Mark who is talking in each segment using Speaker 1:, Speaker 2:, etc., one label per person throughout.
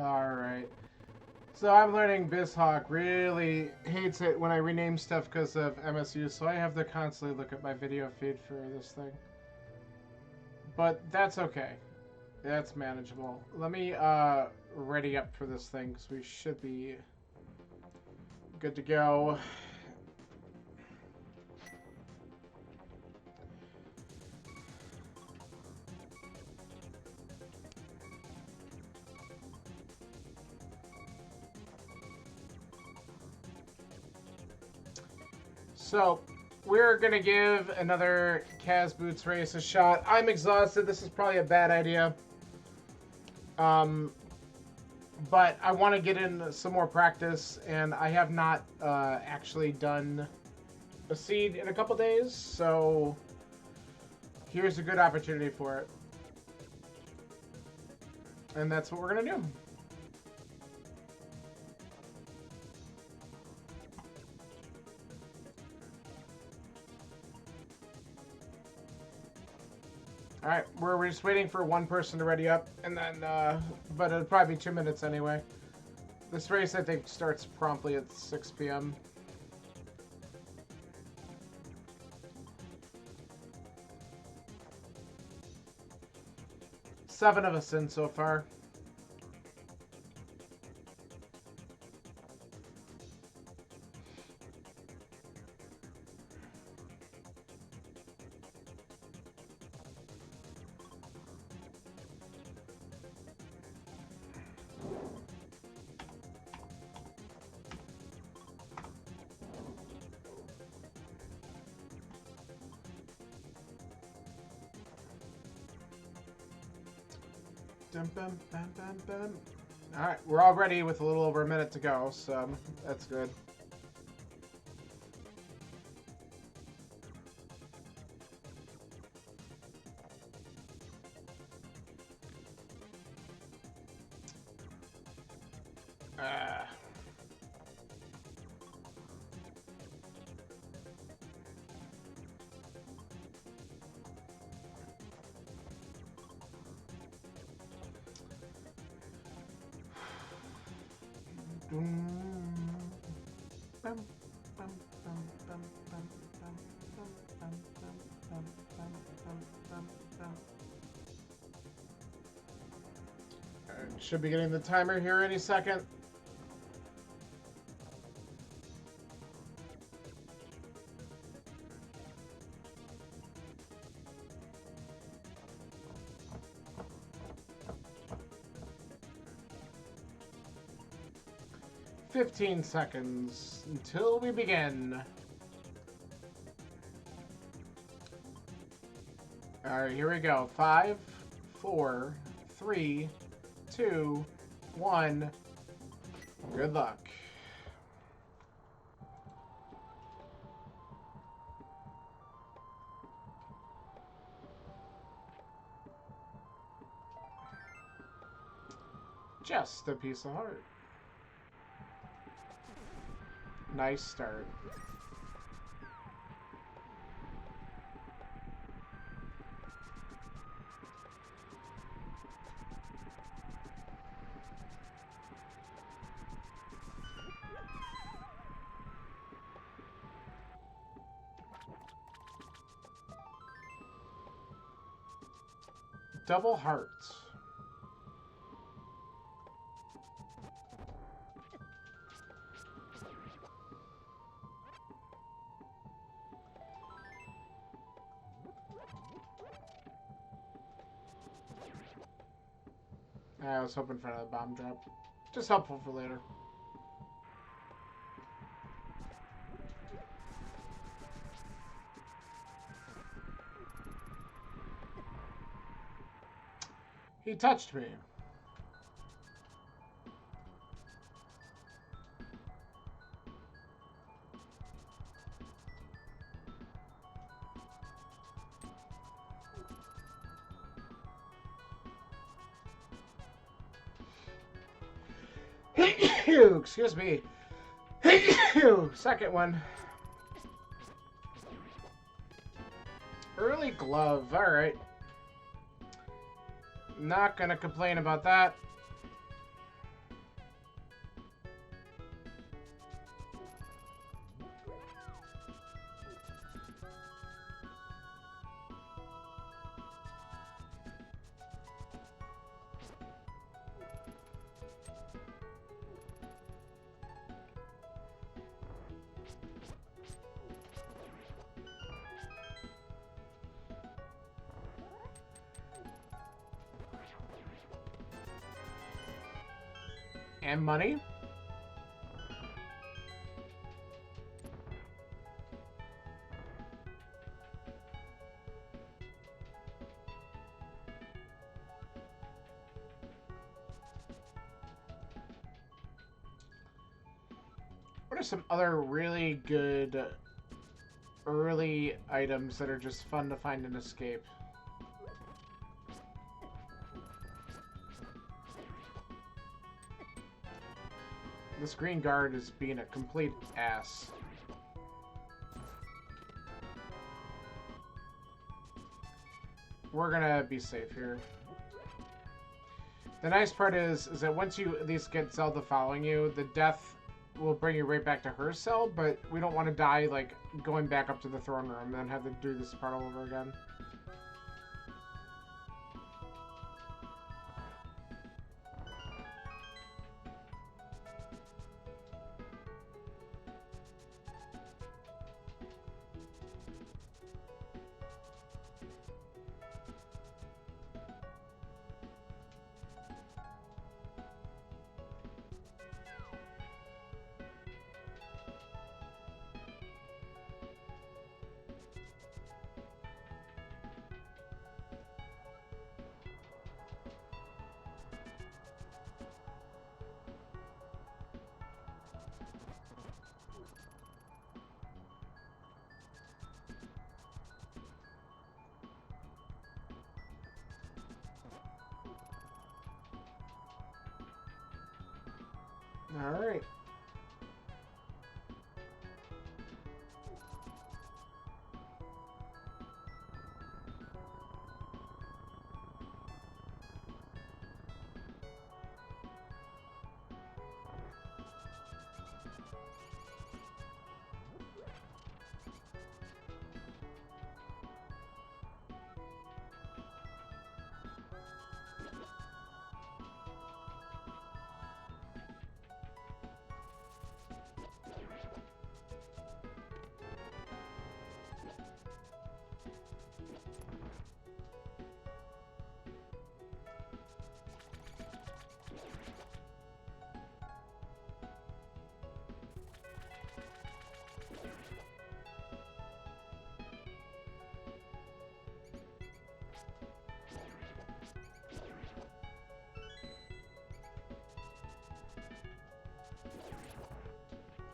Speaker 1: Alright. So I'm learning BizHawk really hates it when I rename stuff because of MSU, so I have to constantly look at my video feed for this thing. But that's okay. That's manageable. Let me ready up for this thing because we should be good to go. So, we're going to give another Kaz Boots race a shot. I'm exhausted. This is probably a bad idea. But I want to get in some more practice, and I have not actually done a seed in a couple days, so here's a good opportunity for it. And that's what we're going to do. Alright, we're just waiting for one person to ready up, and then, but it'll probably be 2 minutes anyway. This race, I think, starts promptly at 6 p.m. Seven of us in so far. Alright, we're all ready with a little over a minute to go, so that's good. Should be getting the timer here any second. "15 seconds until we begin." Alright, here we go. 5, 4, 3, 2, 1. Good luck. Just a piece of heart. Nice start. Double hearts. I was hoping for another bomb drop. Just helpful for later. He touched me. Excuse me. Second one. Early glove. All right. Not gonna complain about that. And money. What are some other really good early items that are just fun to find and escape? This green guard is being a complete ass. We're gonna be safe here. The nice part is that once you at least get Zelda following you, the death will bring you right back to her cell, but we don't want to die, like, going back up to the throne room and then have to do this part all over again. Alright.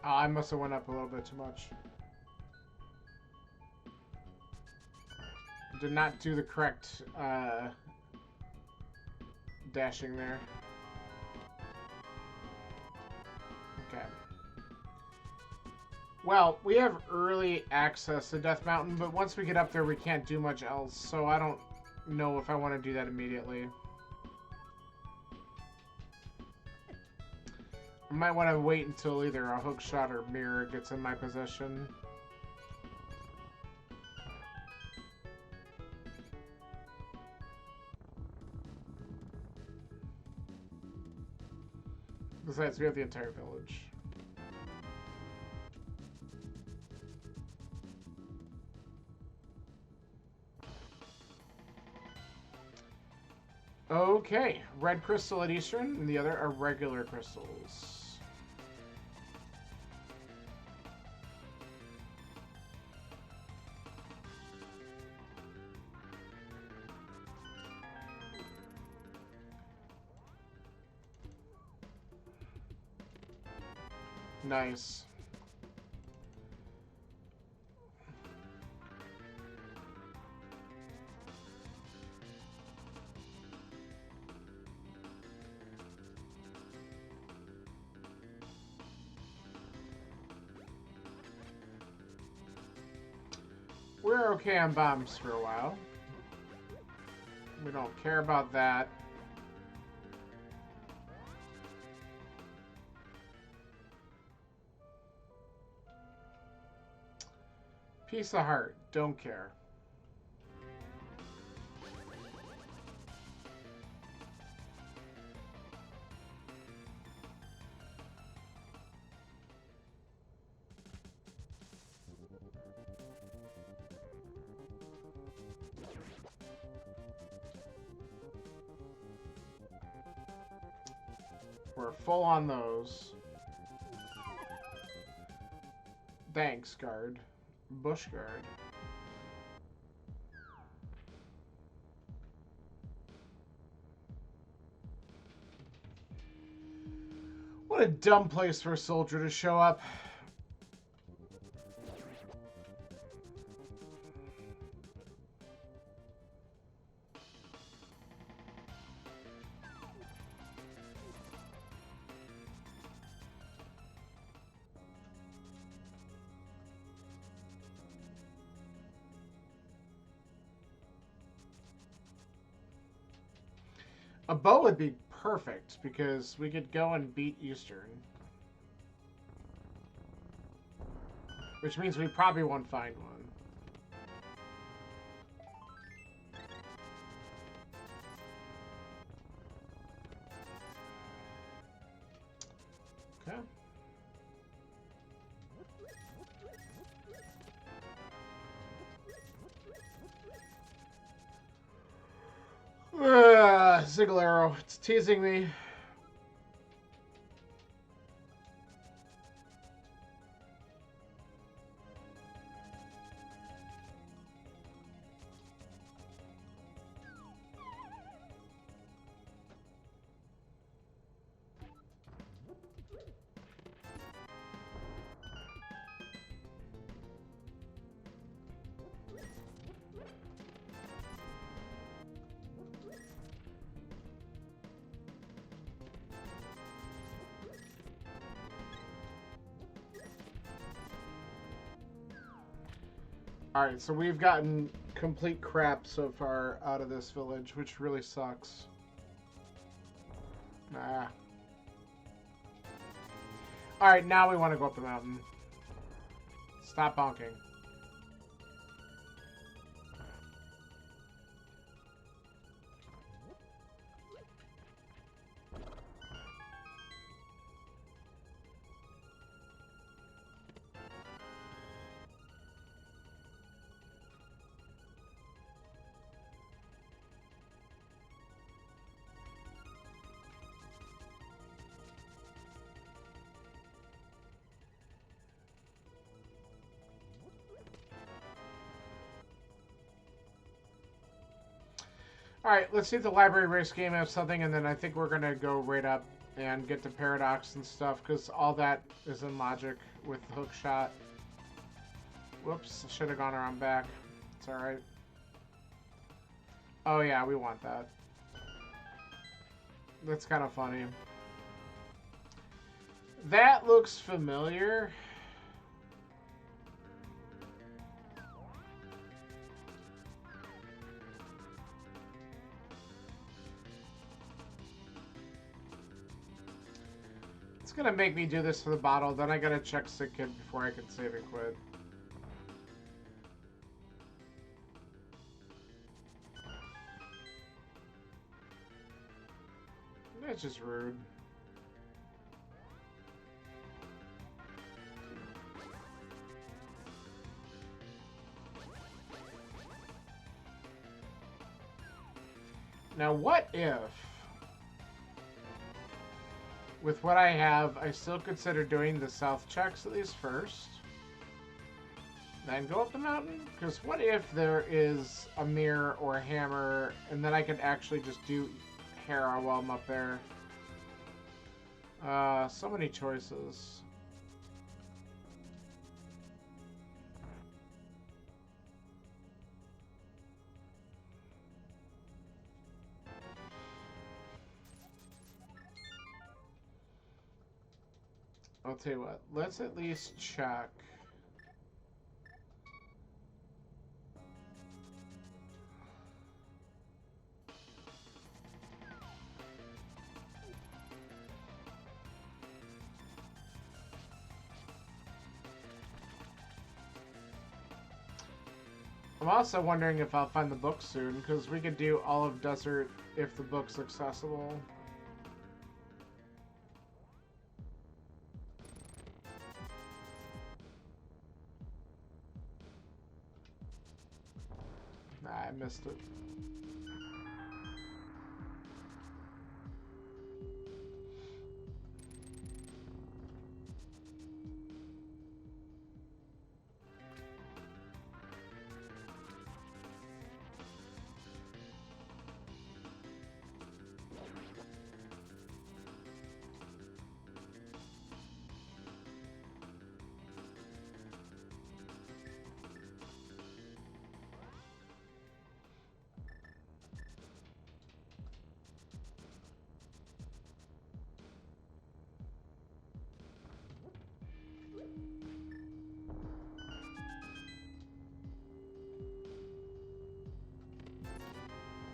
Speaker 1: Oh, I must have went up a little bit too much. Did not do the correct dashing there. Okay. Well, we have early access to Death Mountain, but once we get up there, we can't do much else, so I don't know if I want to do that immediately. I might want to wait until either a hook shot or mirror gets in my possession. Besides, we have the entire village. Okay, red crystal at Eastern, and the other are regular crystals. Nice. We're okay on bombs for a while. We don't care about that. Piece of heart, don't care. We're full on those. Thanks, guard. Bush guard. What a dumb place for a soldier to show up. A bow would be perfect because we could go and beat Eastern. Which means we probably won't find one. Okay. Sigil arrow. It's teasing me. Alright, so we've gotten complete crap so far out of this village, which really sucks. Nah. Alright, now we want to go up the mountain. Stop bonking. Alright, let's see if the library race game has something, and then I think we're going to go right up and get to Paradox and stuff, because all that is in logic with hook shot. Whoops, I should have gone around back. It's alright. Oh yeah, we want that. That's kind of funny. That looks familiar. It's gonna make me do this for the bottle, then I gotta check Sick Kid before I can save and quit. That's just rude. Now what if, with what I have, I still consider doing the south checks at least first, then go up the mountain? Because what if there is a mirror or a hammer, and then I could actually just do Hera while I'm up there? So many choices. I'll tell you what, let's at least check. I'm also wondering if I'll find the book soon, because we could do all of Desert if the book's accessible. Nah, I missed it.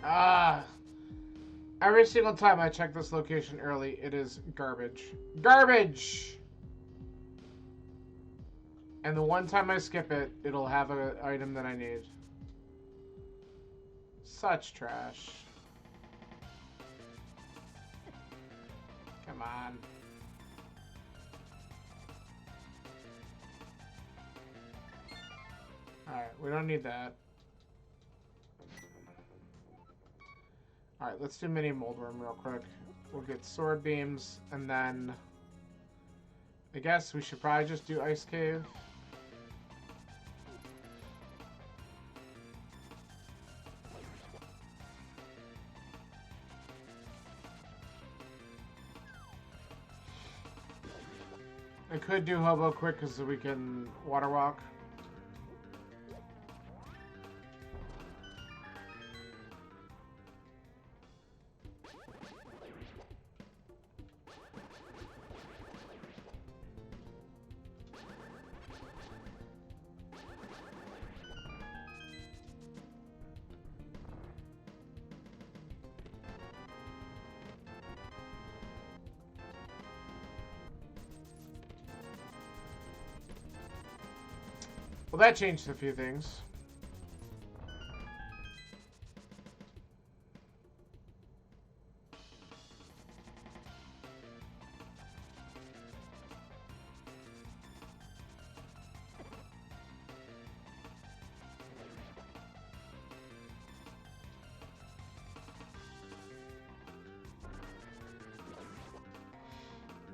Speaker 1: Ah. Every single time I check this location early, it is garbage. Garbage! And the one time I skip it, it'll have an item that I need. Such trash. Come on. Alright, we don't need that. Alright, let's do mini Moldworm real quick. We'll get sword beams, and then I guess we should probably just do Ice Cave. I could do Hobo quick because we can water walk. Well, that changed a few things.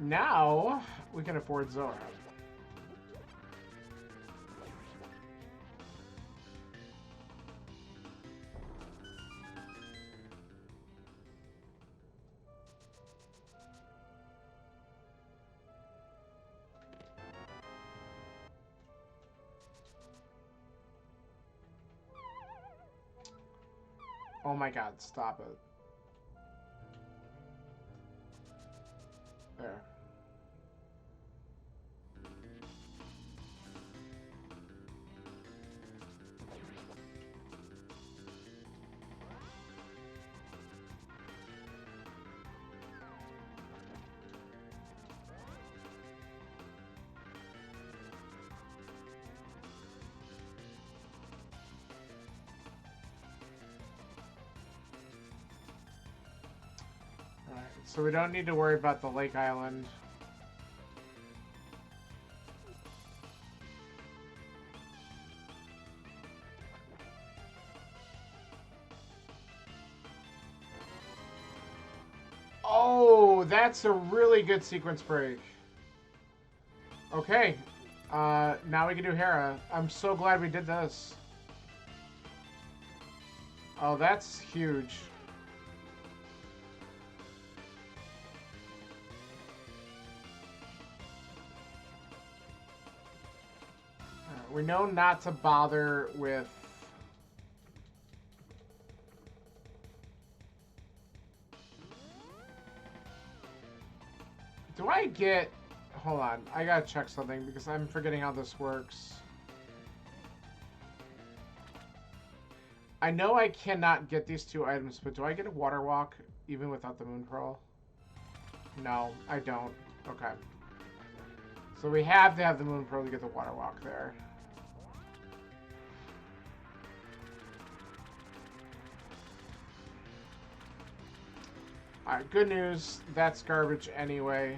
Speaker 1: Now, we can afford Zora. Oh my god, stop it. There. Alright, so we don't need to worry about the Lake Island. Oh, that's a really good sequence break. Okay. Now we can do Hera. I'm so glad we did this. Oh, that's huge. We know not to bother with... Do I get... Hold on, I gotta check something because I'm forgetting how this works. I know I cannot get these two items, but do I get a water walk even without the moon pearl? No, I don't. Okay. So we have to have the moon pearl to get the water walk there. Alright, good news. That's garbage anyway.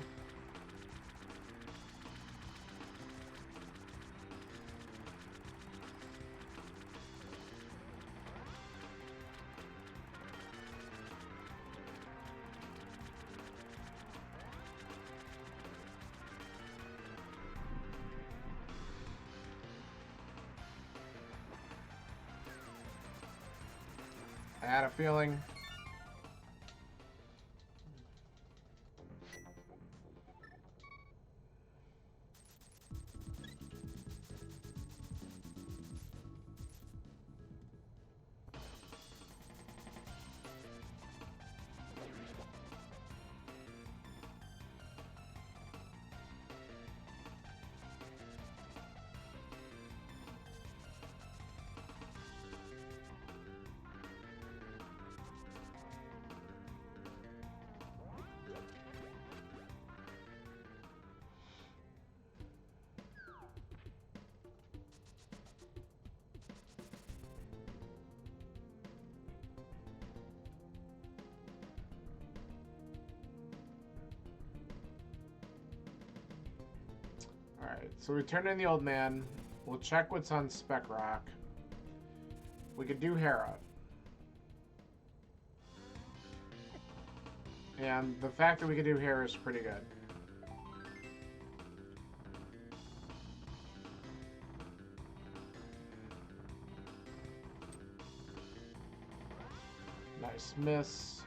Speaker 1: I had a feeling. Alright, so we turn in the old man. We'll check what's on Spec Rock. We could do Hera. And the fact that we could do Hera is pretty good. Nice miss.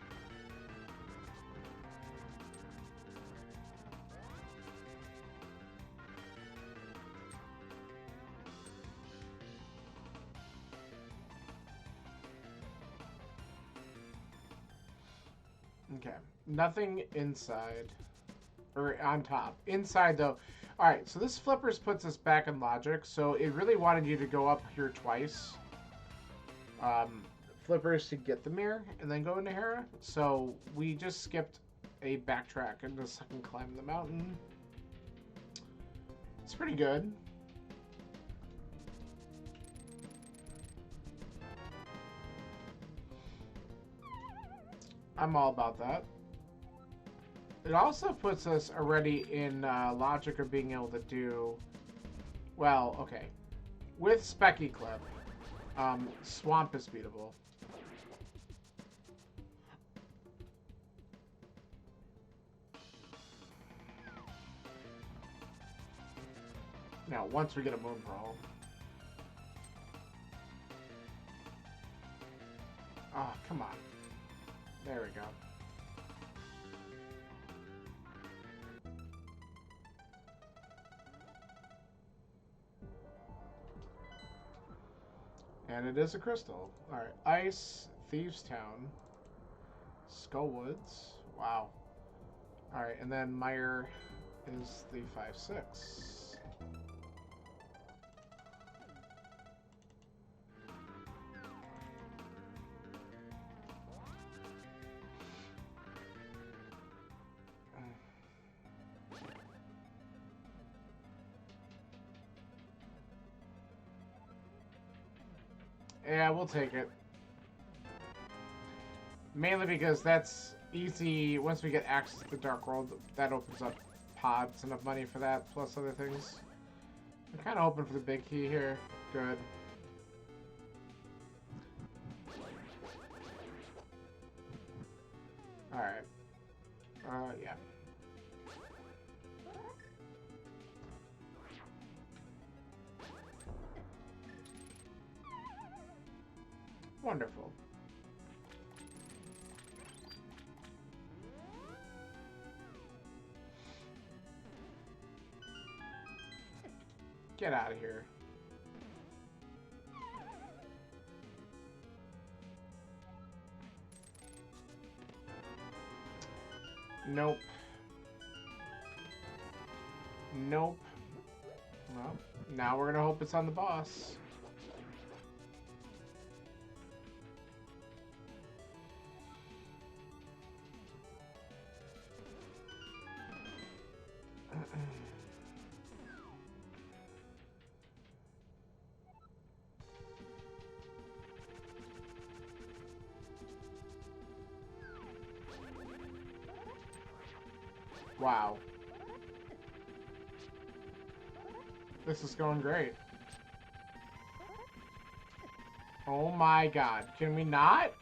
Speaker 1: Okay, nothing inside, or on top. Inside, though. Alright, so this flippers puts us back in logic, so it really wanted you to go up here twice. Flippers to get the mirror, and then go into Hera. So we just skipped a backtrack and just fucking climb the mountain. It's pretty good. I'm all about that. It also puts us already in logic of being able to do, well, okay, with Specky Clip, Swamp is beatable. Now, once we get a Moon Pearl. Oh, come on. There we go. And it is a crystal. Alright, Ice, Thieves Town, Skull Woods. Wow. Alright, and then Meyer is the 5-6. Yeah, we'll take it. Mainly because that's easy. Once we get access to the Dark World, that opens up pods, enough money for that, plus other things. I'm kind of hoping for the big key here. Good. Alright. Yeah. Wonderful. Get out of here. Nope. Nope. Well, now we're gonna hope it's on the boss. Wow. This is going great. Oh my god. Can we not?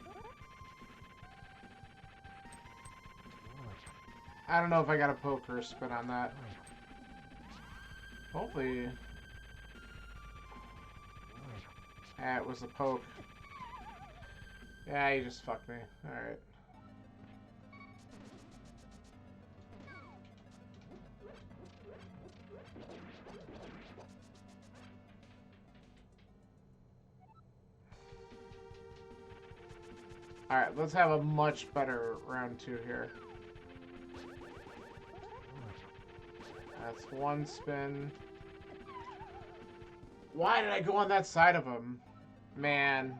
Speaker 1: I don't know if I got a poke or a spin on that. Hopefully. Yeah, it was a poke. Yeah, you just fucked me. Alright. Alright, let's have a much better round 2 here. That's one spin. Why did I go on that side of him? Man,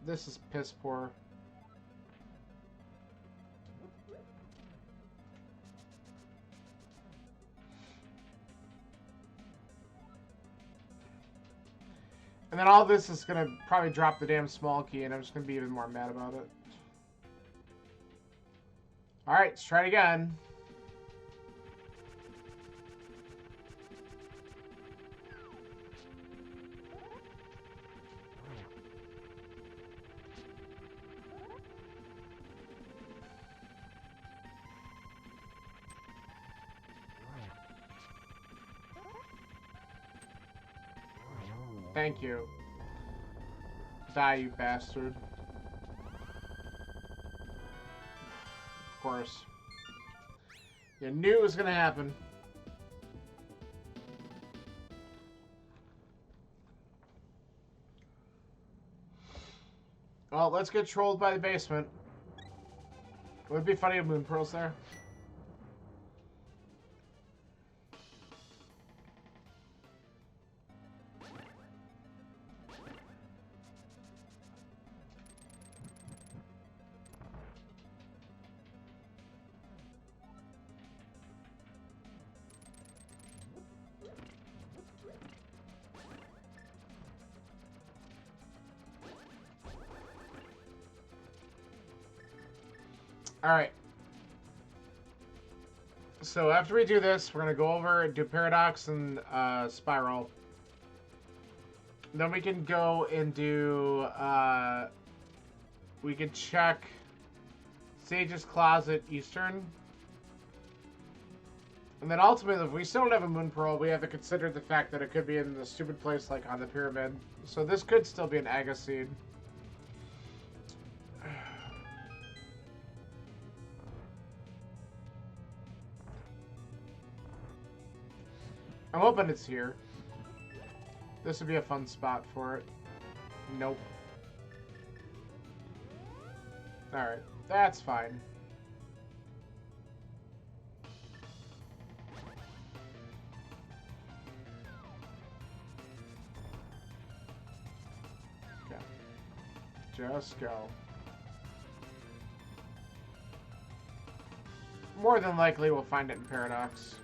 Speaker 1: this is piss poor. And then all this is going to probably drop the damn small key, and I'm just going to be even more mad about it. Alright, let's try it again. Thank you. Die, you bastard. Of course. You knew it was gonna happen. Well, let's get trolled by the basement. Would it be funny if Moon Pearl's there? Alright. So after we do this, we're going to go over and do Paradox and Spiral. Then we can go and do... we can check Sage's Closet Eastern. And then ultimately, if we still don't have a Moon Pearl, we have to consider the fact that it could be in the stupid place like on the pyramid. So this could still be an Agaseed. I'm hoping it's here. This would be a fun spot for it. Nope. Alright, that's fine. Okay. Just go. More than likely we'll find it in Paradox.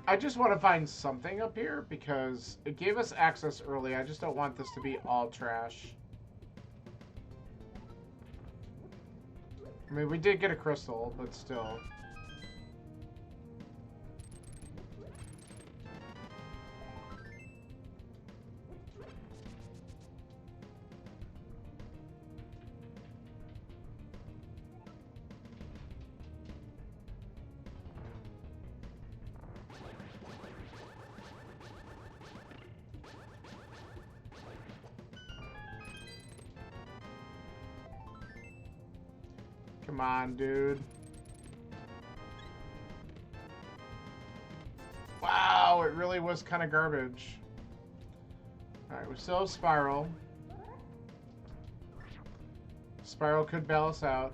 Speaker 1: I just want to find something up here because it gave us access early. I just don't want this to be all trash. I mean, we did get a crystal, but still. Come on, dude. Wow, it really was kind of garbage. Alright, we still have Spiral. Spiral could bail us out.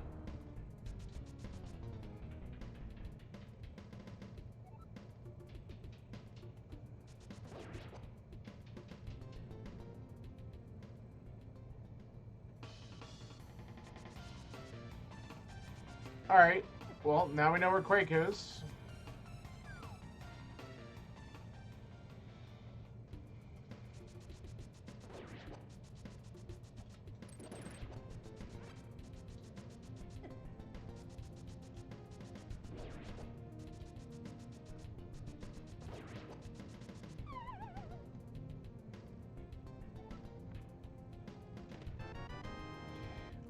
Speaker 1: Alright, well, now we know where Quake is.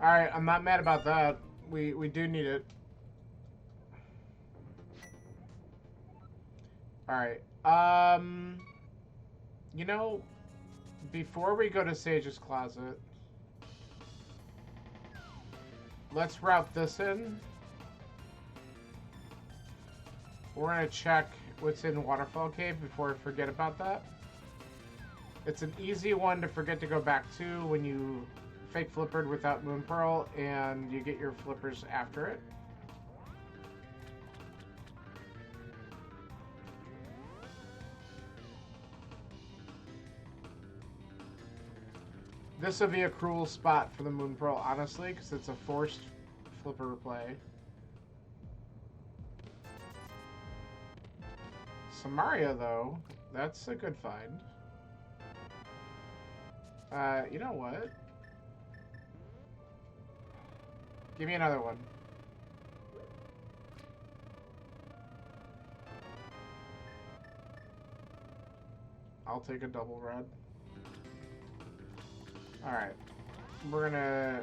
Speaker 1: Alright, I'm not mad about that. We do need it. Alright. You know, before we go to Sage's Closet, let's route this in. We're gonna check what's in Waterfall Cave before I forget about that. It's an easy one to forget to go back to when you fake flippered without Moon Pearl and you get your flippers after it. This would be a cruel spot for the Moon Pearl, honestly, because it's a forced flipper play. Samaria, though, that's a good find. You know what? Give me another one. I'll take a double red. Alright. We're gonna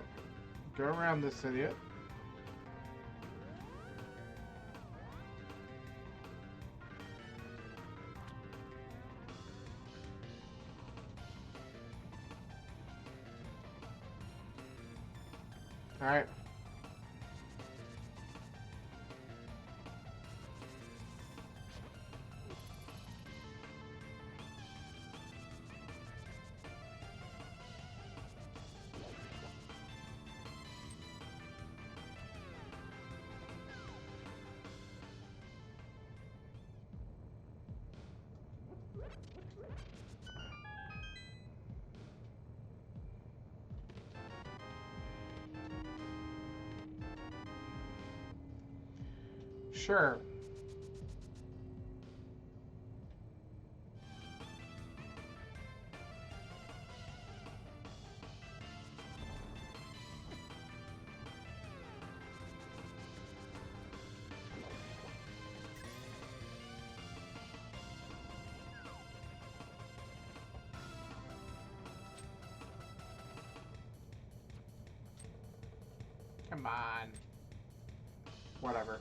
Speaker 1: go around this idiot. Alright. Sure. Come on. Whatever.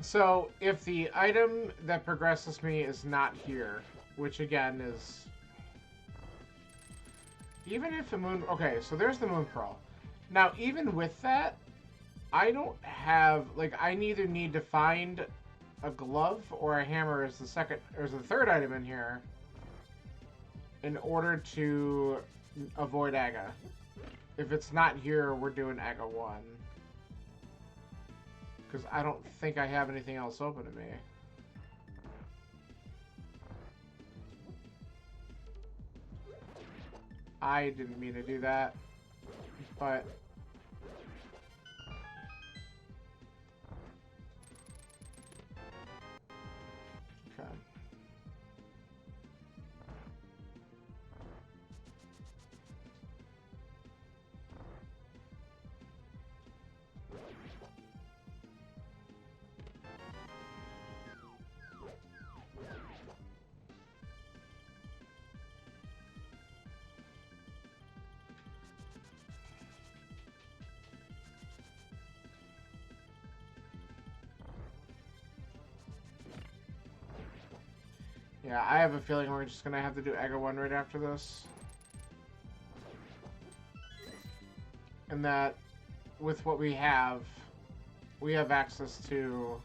Speaker 1: So, if the item that progresses me is not here, which again is... Even if the moon... Okay, so there's the moon pearl. Now, even with that, I don't have... Like, I neither need to find a glove or a hammer as the second... Or as the third item in here in order to avoid Aga. If it's not here, we're doing Aga 1. Because I don't think I have anything else open to me. I didn't mean to do that, but... Okay. Yeah, I have a feeling we're just gonna have to do Aga 1 right after this. And that, with what we have access to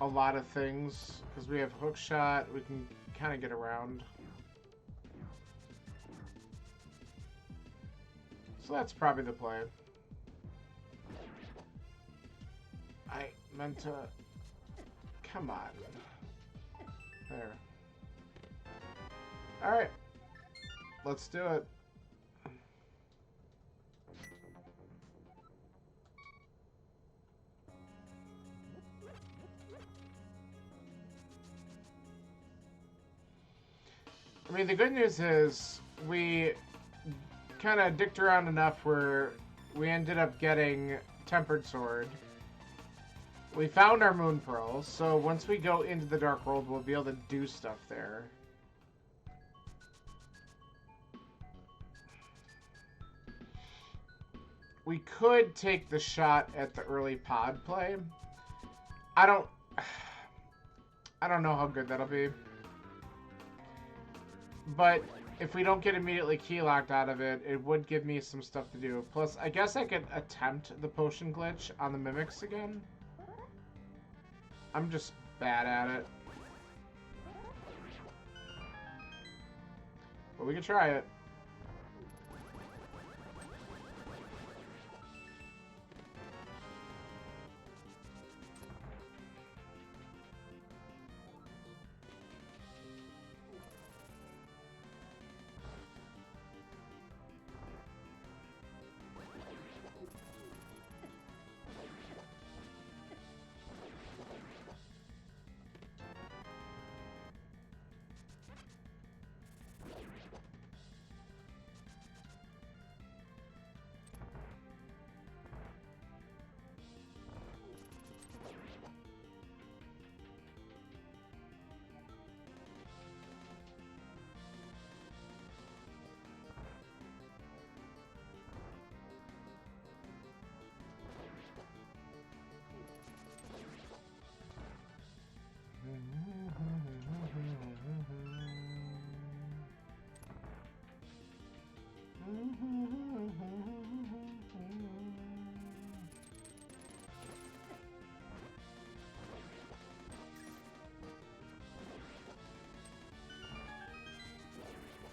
Speaker 1: a lot of things. Because we have hook shot, we can kind of get around. So that's probably the plan. I meant to... Come on. There. Alright. Let's do it. I mean, the good news is we kind of dicked around enough where we ended up getting Tempered Sword. We found our Moon Pearls, so once we go into the Dark World, we'll be able to do stuff there. We could take the shot at the early pod play. I don't know how good that'll be. But if we don't get immediately key locked out of it, it would give me some stuff to do. Plus, I guess I could attempt the potion glitch on the mimics again. I'm just bad at it. But we can try it.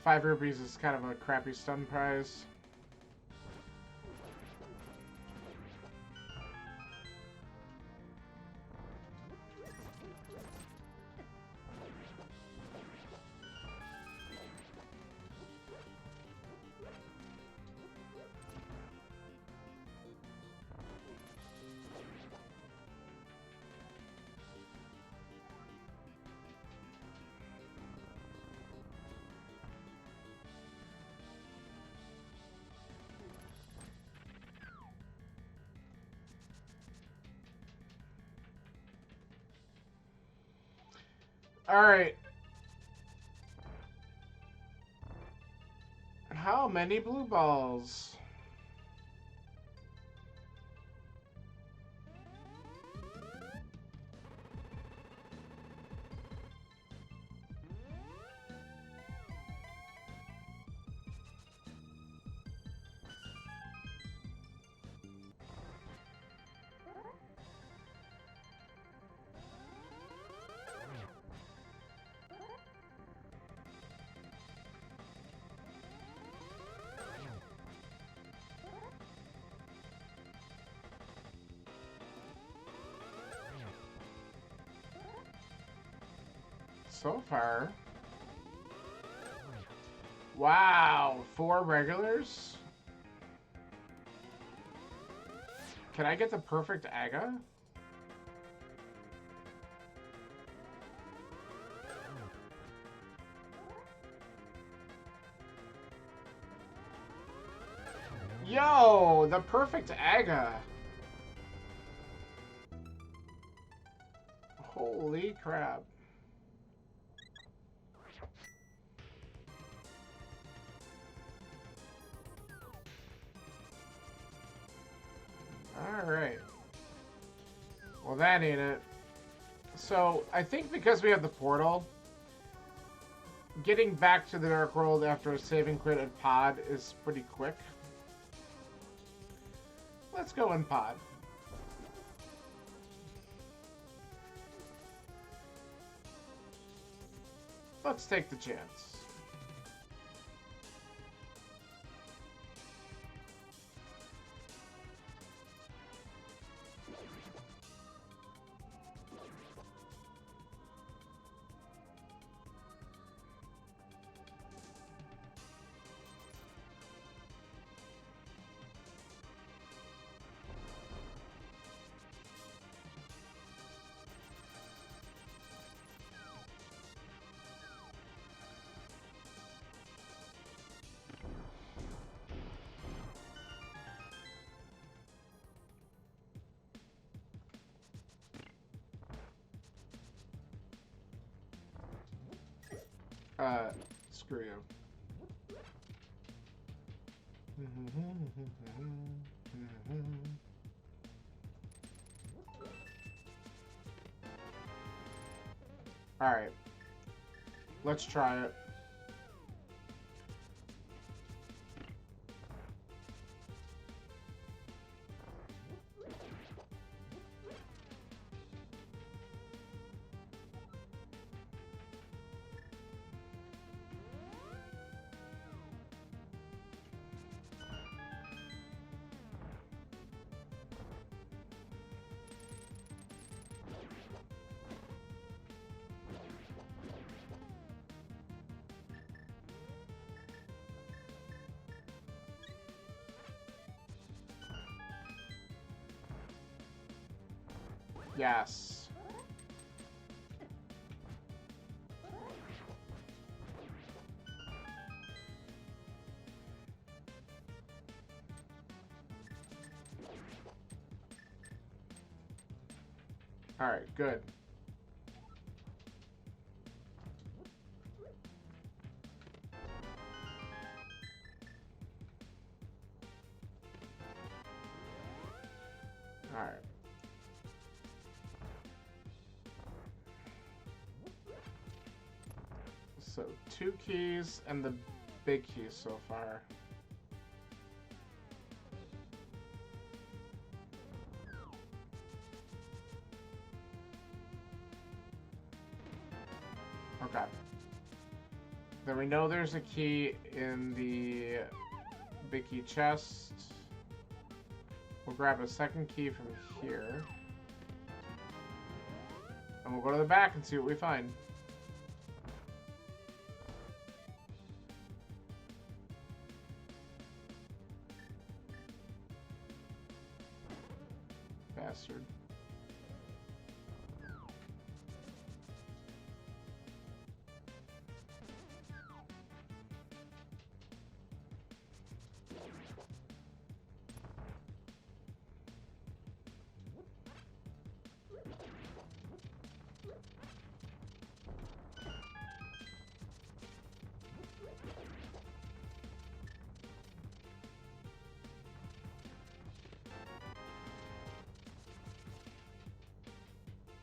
Speaker 1: 5 rupees is kind of a crappy stun prize. Alright. How many blue balls? So far. Wow, 4 regulars? Can I get the perfect Aga? Yo, the perfect Aga. Holy crap. Alright. Well, that ain't it. So, I think because we have the portal, getting back to the Dark World after a saving quit at Pod is pretty quick. Let's go in Pod. Let's take the chance. Screw you. Alright. Let's try it. Yes. All right, good. All right. So 2 keys and the big keys so far. Okay. Then we know there's a key in the big key chest. We'll grab a second key from here. And we'll go to the back and see what we find. Bastard.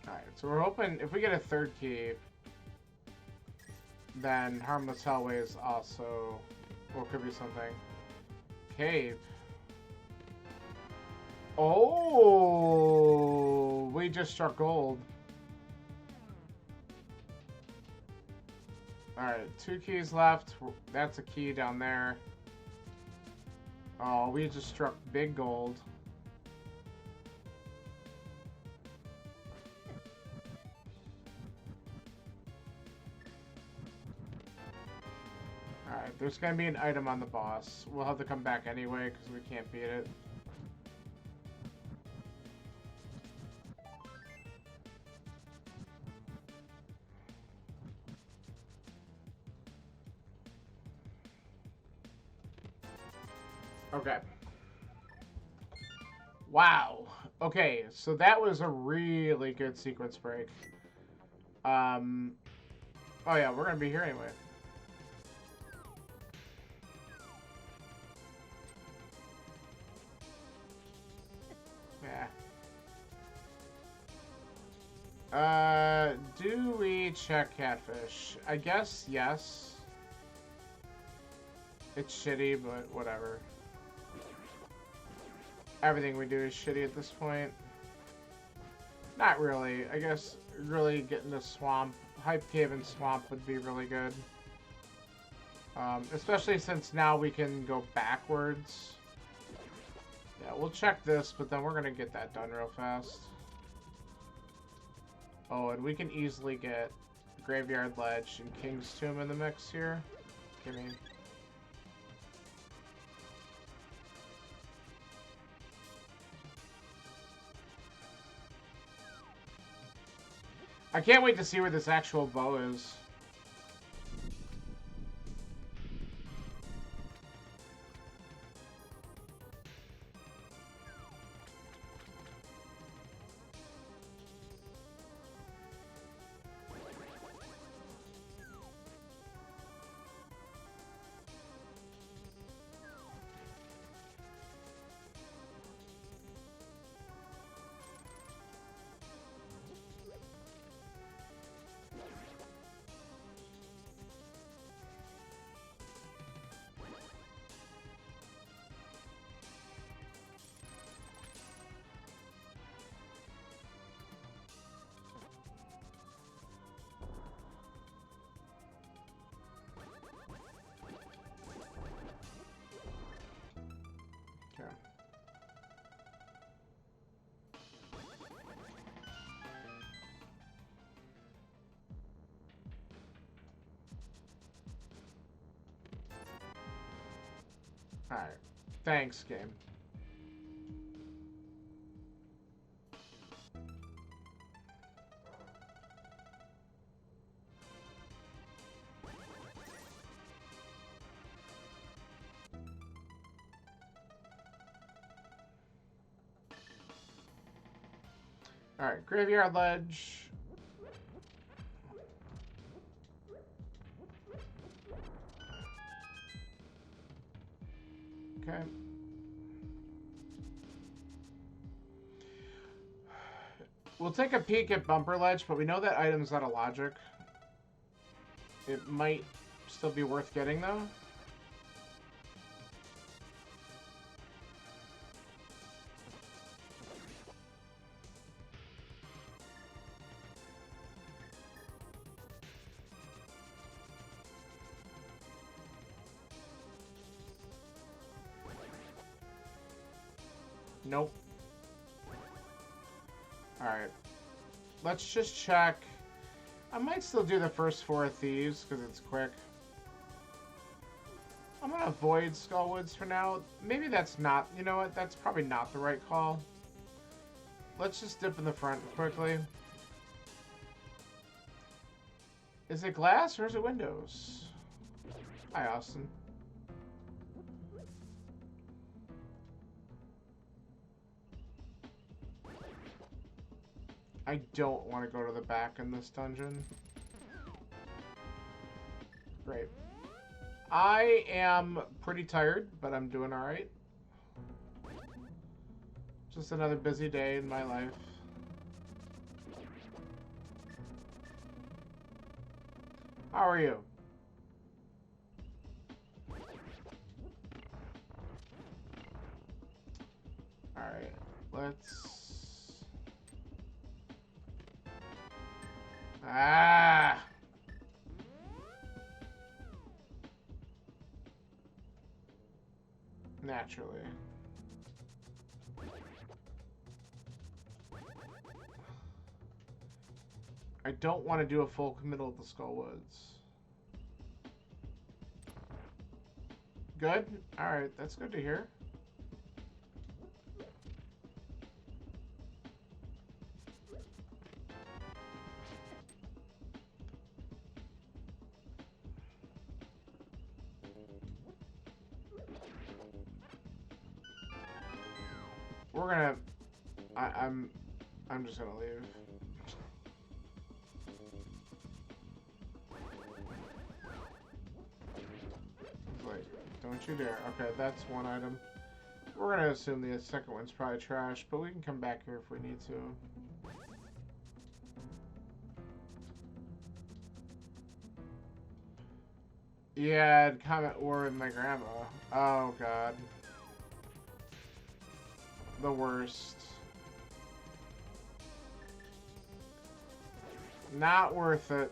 Speaker 1: Alright, so we're hoping if we get a third key, then Harmless Hellway is also, or could be something. Cave. Oh, we just struck gold. Alright, 2 keys left. That's a key down there. Oh, we just struck big gold. Alright, there's gonna be an item on the boss. We'll have to come back anyway because we can't beat it. Okay. Wow. Okay, so that was a really good sequence break. Oh yeah, we're gonna be here anyway. Yeah. Do we check catfish? I guess yes. It's shitty, but whatever. Everything we do is shitty at this point. Not really. I guess really getting the swamp, Hype Cave and Swamp would be really good. Especially since now we can go backwards. Yeah, we'll check this, but then we're going to get that done real fast. Oh, and we can easily get Graveyard Ledge and King's Tomb in the mix here. Gimme. I can't wait to see where this actual bow is. Alright. Thanks, game. Alright, Graveyard Ledge. Okay. We'll take a peek at Bumper Ledge, but we know that item's out of logic. It might still be worth getting, though. Nope. Alright. Let's just check. I might still do the first 4 thieves because it's quick. I'm gonna avoid Skullwoods for now. Maybe that's not, you know what, that's probably not the right call. Let's just dip in the front quickly. Is it glass or is it windows? Hi, Austin. I don't want to go to the back in this dungeon. Great. I am pretty tired, but I'm doing alright. Just another busy day in my life. How are you? Alright, let's... Ah! Naturally. I don't want to do a full committal of the Skullwoods. Good? Alright, that's good to hear. We're gonna... I'm just gonna leave. Like, don't you dare. Okay, that's one item. We're gonna assume the second one's probably trash, but we can come back here if we need to. Yeah, I'd comment war with my grandma. Oh, God. The worst. Not worth it.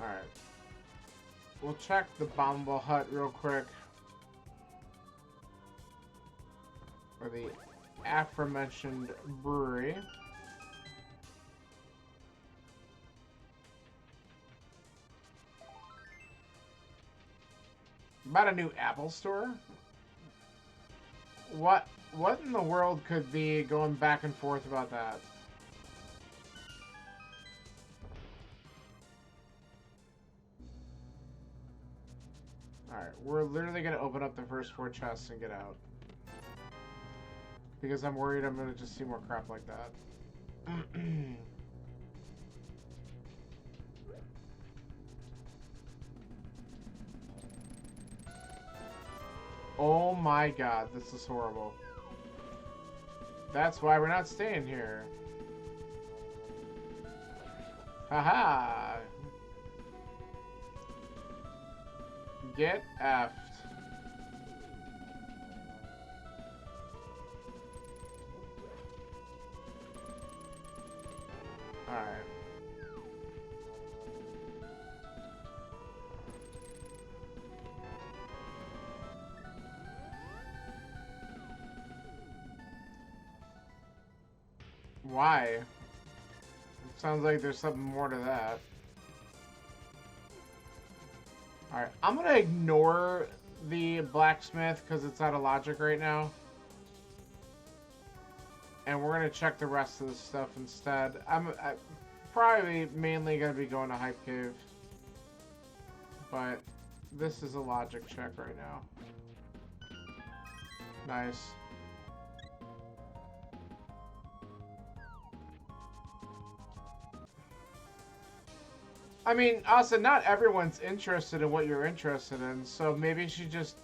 Speaker 1: Alright. We'll check the Bombable Hut real quick. For the aforementioned brewery. About a new Apple store? What in the world could be going back and forth about that? Alright, we're literally going to open up the first 4 chests and get out. Because I'm worried I'm going to just see more crap like that. Oh my god, this is horrible. That's why we're not staying here. Haha! Get effed. Alright. Why? It sounds like there's something more to that. Alright, I'm gonna ignore the blacksmith because it's out of logic right now. And we're gonna check the rest of the stuff instead. I'm probably mainly gonna be going to Hype Cave. But this is a logic check right now. Nice. I mean, also, not everyone's interested in what you're interested in, so maybe she just...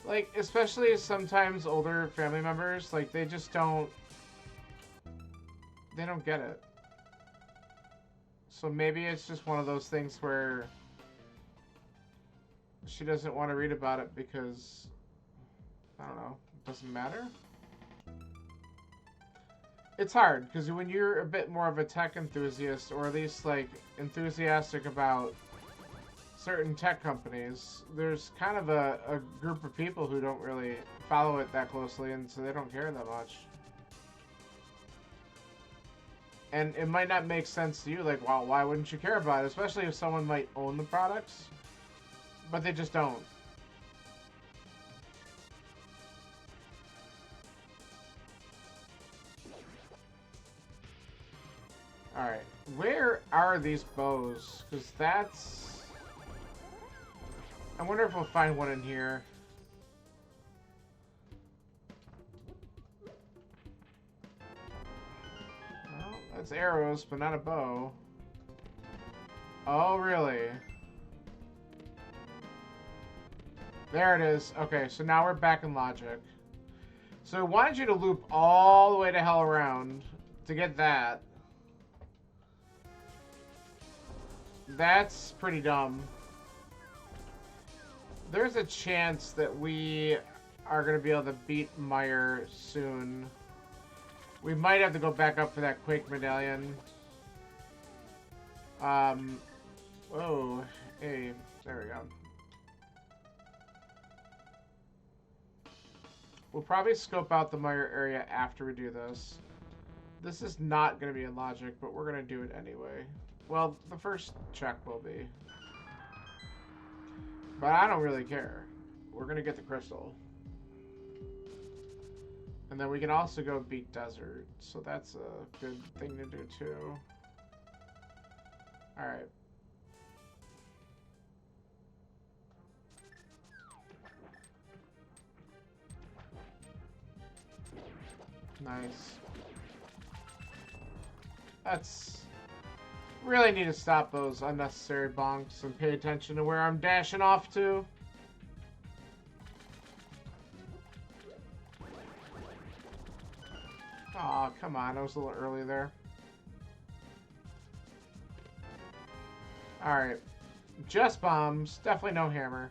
Speaker 1: Like, especially sometimes older family members, like, they just don't... They don't get it. So maybe it's just one of those things where she doesn't want to read about it because, I don't know, it doesn't matter? It's hard, because when you're a bit more of a tech enthusiast, or at least, like, enthusiastic about certain tech companies, there's kind of a group of people who don't really follow it that closely, and so they don't care that much. And it might not make sense to you, like, well, why wouldn't you care about it? Especially if someone might own the products, but they just don't. Alright, where are these bows? Because that's... I wonder if we'll find one in here. Well, that's arrows, but not a bow. Oh, really? There it is. Okay, so now we're back in logic. So I wanted you to loop all the way to hell around to get that. That's pretty dumb. There's a chance that we are going to be able to beat Meyer soon. We might have to go back up for that Quake medallion. Whoa. Hey, there we go. We'll probably scope out the Meyer area after we do this. This is not going to be in logic, but we're going to do it anyway. Well, the first check will be. But I don't really care. We're going to get the crystal. And then we can also go beat Desert. So that's a good thing to do too. Alright. Nice. That's... Really need to stop those unnecessary bonks and pay attention to where I'm dashing off to. Aw, come on. I was a little early there. Alright. Just bombs. Definitely no hammer.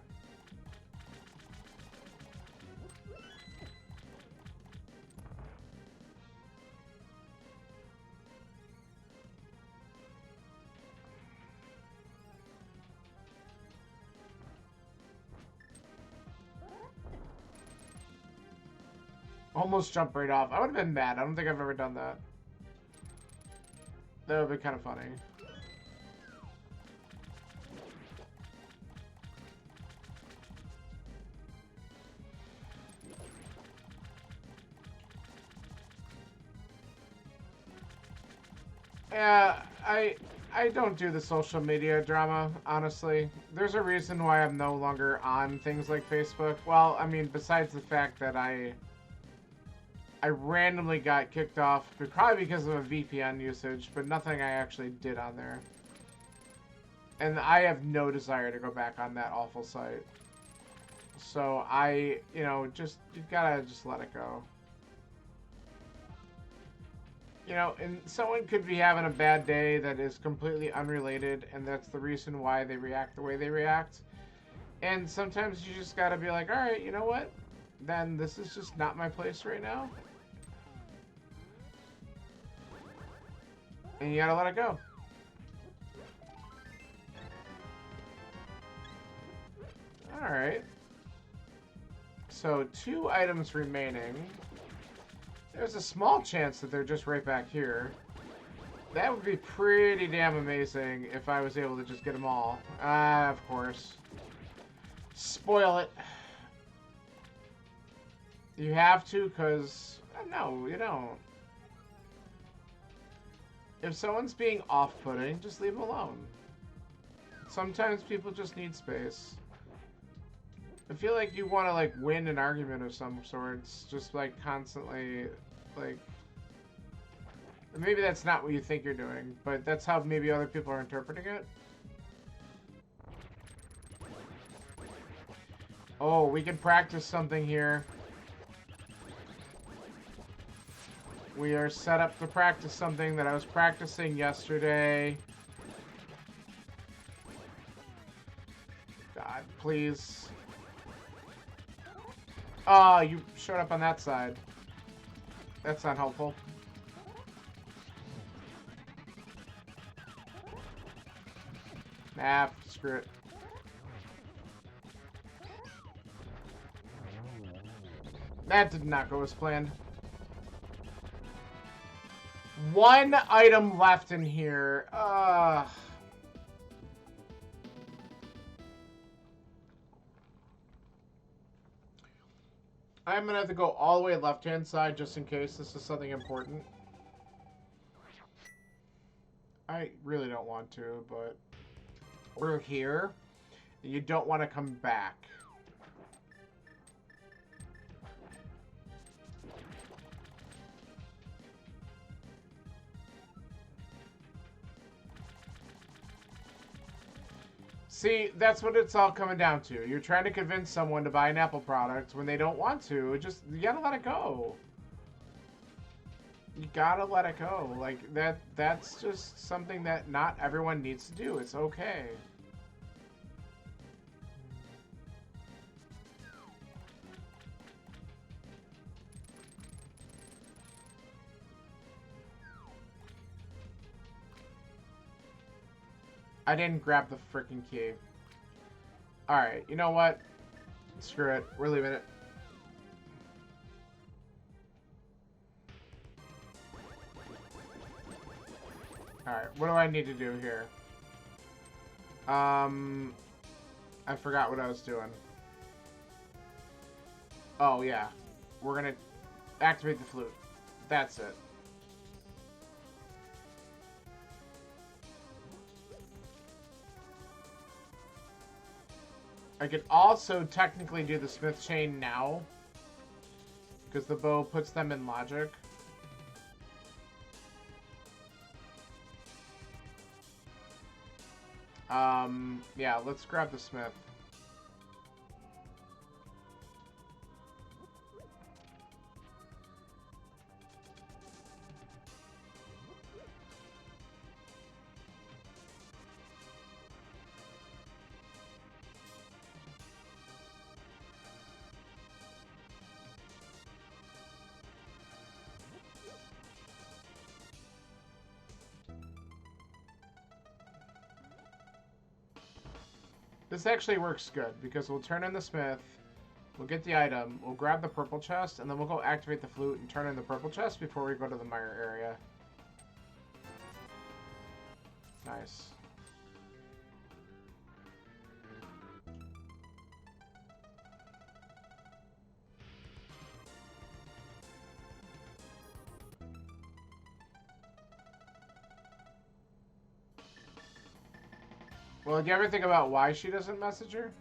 Speaker 1: Almost jumped right off. I would have been mad. I don't think I've ever done that. That would be kind of funny. Yeah, I don't do the social media drama, honestly. There's a reason why I'm no longer on things like Facebook. Well, I mean, besides the fact that I randomly got kicked off, probably because of a VPN usage, but nothing I actually did on there. And I have no desire to go back on that awful site. So you know, you gotta just let it go. You know, and someone could be having a bad day that is completely unrelated, and that's the reason why they react the way they react. And sometimes you just gotta be like, alright, you know what? Then this is just not my place right now. And you gotta let it go. Alright. So, 2 items remaining. There's a small chance that they're just right back here. That would be pretty damn amazing if I was able to just get them all. Of course. Spoil it. You have to, because... No, you don't. If someone's being off-putting, just leave them alone. Sometimes people just need space. I feel like you want to, like, win an argument of some sorts. Just, like, constantly, like... Maybe that's not what you think you're doing, but that's how maybe other people are interpreting it. Oh, we can practice something here. We are set up to practice something that I was practicing yesterday. God, please. Oh, you showed up on that side. That's not helpful. Nah, screw it. That did not go as planned. One item left in here. I'm gonna have to go all the way left-hand side just in case this is something important. I really don't want to, but we're here. You don't want to come back. See, that's what it's all coming down to. You're trying to convince someone to buy an Apple product when they don't want to. Just, you gotta let it go. You gotta let it go. Like, that's just something that not everyone needs to do. It's okay. I didn't grab the freaking key. Alright, you know what? Screw it. We're leaving it. Alright, what do I need to do here? I forgot what I was doing. Oh, yeah. We're gonna activate the flute. That's it. I could also technically do the smith chain now, because the bow puts them in logic. Yeah, let's grab the smith. This actually works good, because we'll turn in the smith, we'll get the item, we'll grab the purple chest, and then we'll go activate the flute and turn in the purple chest before we go to the mire area. Nice. Well, do you ever think about why she doesn't message her?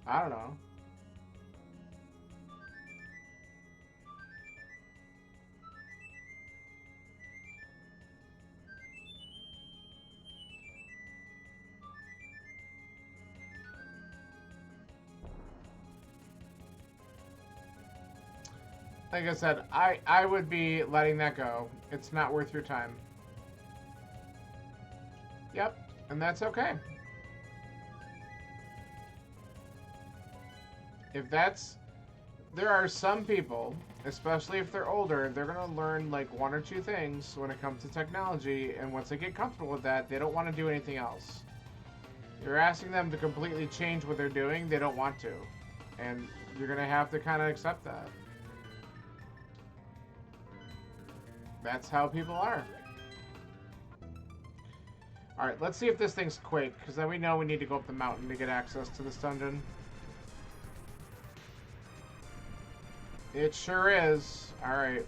Speaker 1: I don't know. Like I said, I would be letting that go. It's not worth your time. Yep, and that's okay. If that's... There are some people, especially if they're older, they're going to learn like one or two things when it comes to technology, and once they get comfortable with that, they don't want to do anything else. You're asking them to completely change what they're doing, they don't want to. And you're going to have to kind of accept that. That's how people are. Alright, let's see if this thing's Quake, because then we know we need to go up the mountain to get access to this dungeon. It sure is. Alright.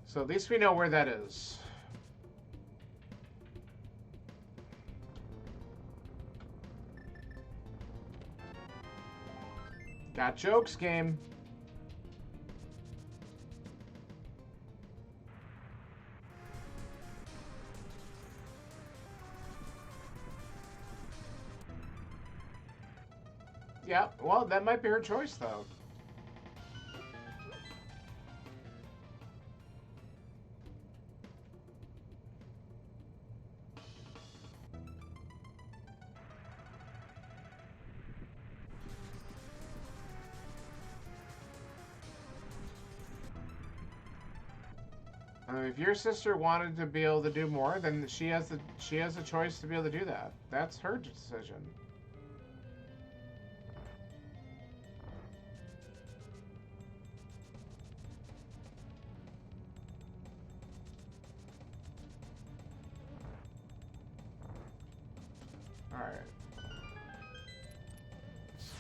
Speaker 1: So at least we know where that is. Got jokes, game. Yeah, well, that might be her choice, though. If your sister wanted to be able to do more, then she has a choice to be able to do that. That's her decision. All right.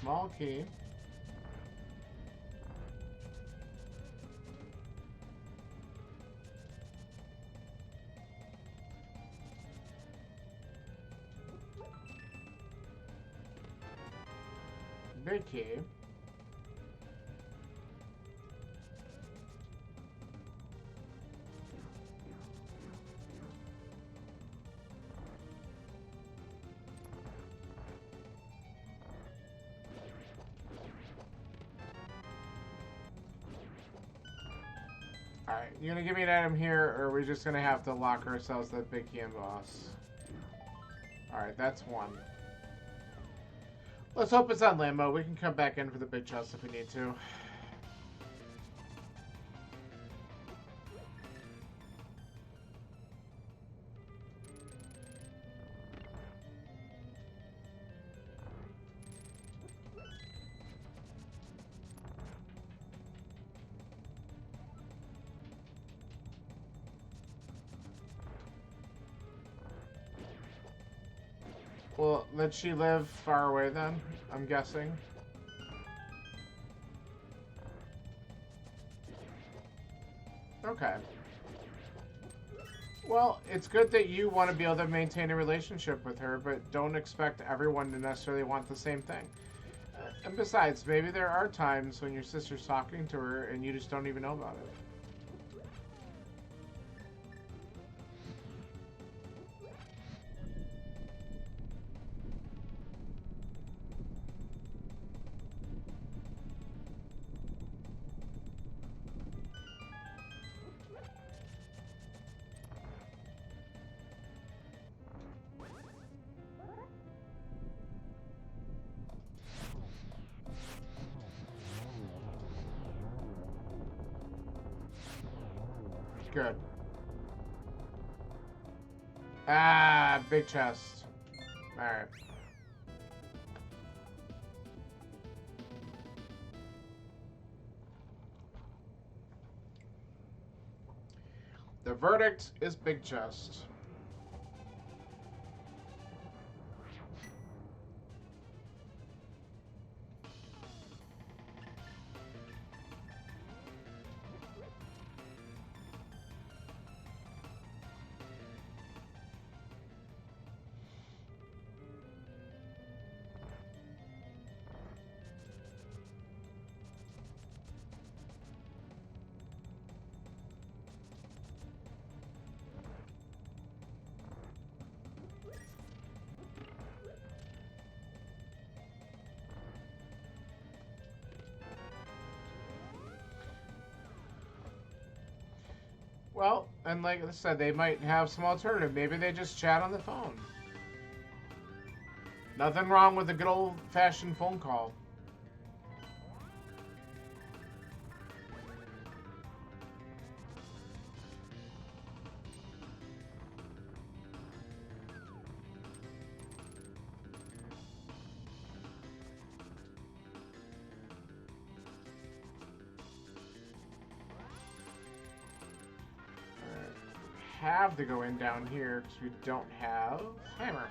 Speaker 1: Small key. Big key. Alright, you gonna give me an item here, or are we just gonna have to lock ourselves that big key and boss? Alright, that's one. Let's hope it's on Lambo. We can come back in for the big chest if we need to. Well, did she live far away then? I'm guessing. Okay. Well, it's good that you want to be able to maintain a relationship with her, but don't expect everyone to necessarily want the same thing. And besides, maybe there are times when your sister's talking to her and you just don't even know about it. Good. Ah, big chest. Alright. The verdict is big chest. Well, and like I said, they might have some alternative. Maybe they just chat on the phone. Nothing wrong with a good old-fashioned phone call. Have to go in down here because we don't have hammer.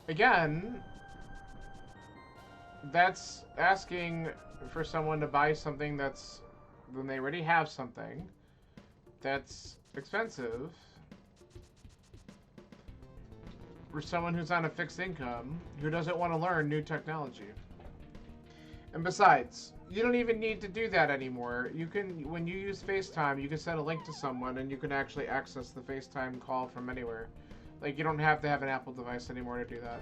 Speaker 1: Again, that's asking for someone to buy something that's when they already have something that's expensive for someone who's on a fixed income who doesn't want to learn new technology. And besides, you don't even need to do that anymore. You can, when you use FaceTime, you can send a link to someone and you can actually access the FaceTime call from anywhere. Like, you don't have to have an Apple device anymore to do that.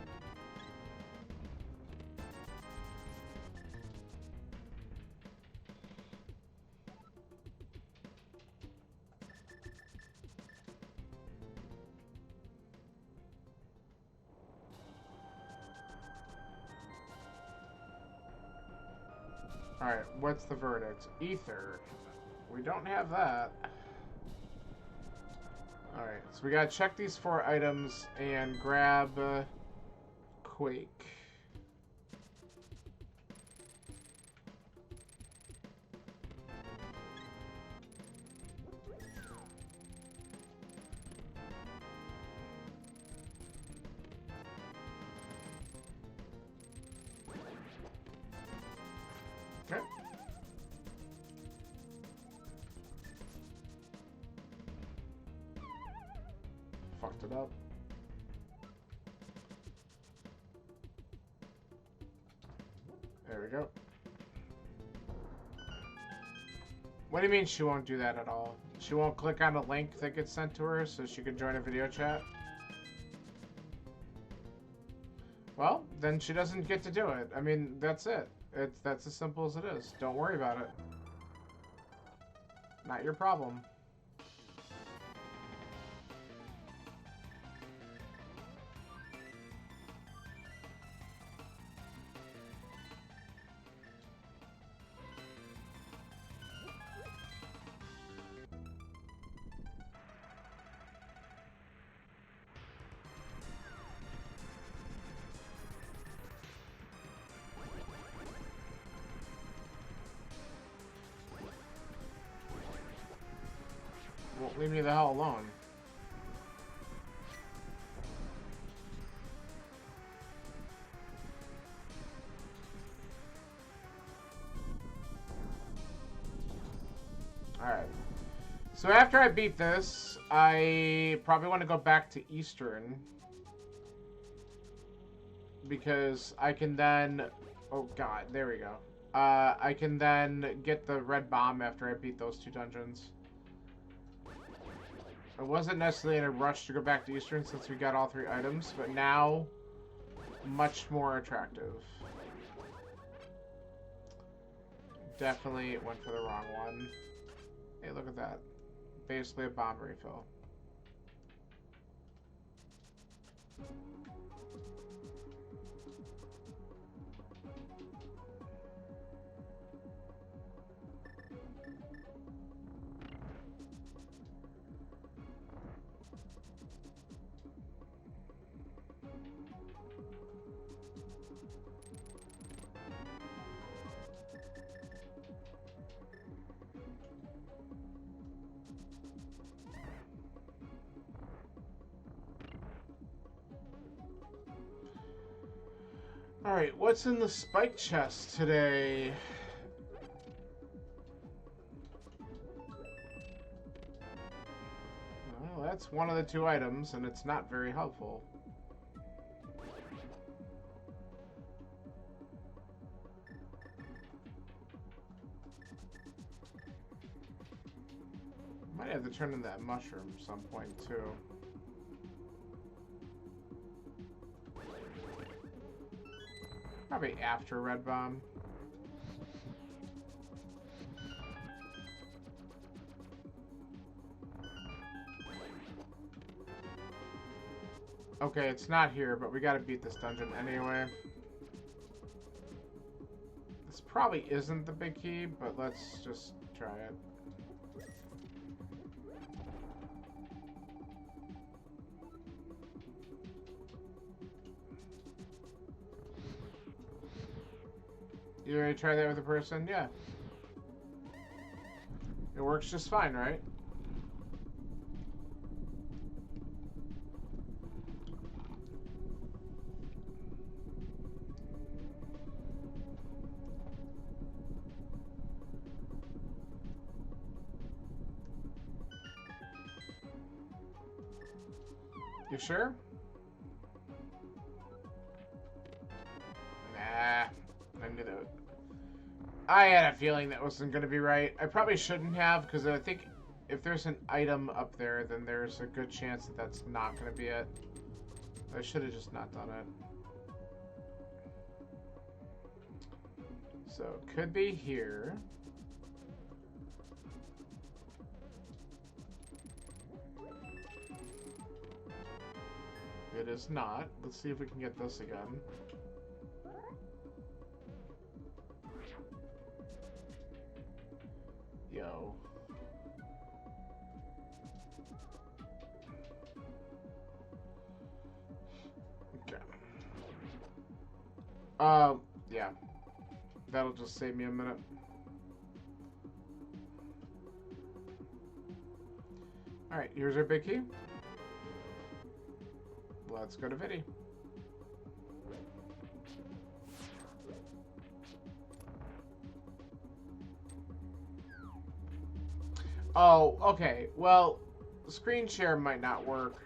Speaker 1: Alright, what's the verdict? Ether. We don't have that. Alright, so we gotta check these 4 items and grab Quake. Okay. Fucked it up. There we go. What do you mean she won't do that at all? She won't click on a link that gets sent to her so she can join a video chat? Well, then she doesn't get to do it. I mean, that's it. That's as simple as it is. Don't worry about it. Not your problem. Won't leave me the hell alone. Alright. So after I beat this, I probably want to go back to Eastern. Because I can then... Oh god, there we go. I can then get the red bomb after I beat those 2 dungeons. I wasn't necessarily in a rush to go back to Eastern since we got all 3 items, but now, much more attractive. Definitely went for the wrong one. Hey, look at that. Basically a bomb refill. Alright, what's in the spike chest today? Well, that's one of the 2 items, and it's not very helpful. Might have to turn in that mushroom at some point, too. Probably after Red Bomb. Okay, it's not here, but we gotta beat this dungeon anyway. This probably isn't the big key, but let's just try it. You already tried that with a person? Yeah. It works just fine, right? You sure? Nah. I knew that. I had a feeling that wasn't going to be right. I probably shouldn't have, because I think if there's an item up there, then there's a good chance that that's not going to be it. I should have just not done it. So, could be here. It is not. Let's see if we can get this again. Yo. Okay. Yeah. That'll just save me a minute. Alright, here's our big key. Let's go to Vidi. Oh, okay. Well, screen share might not work.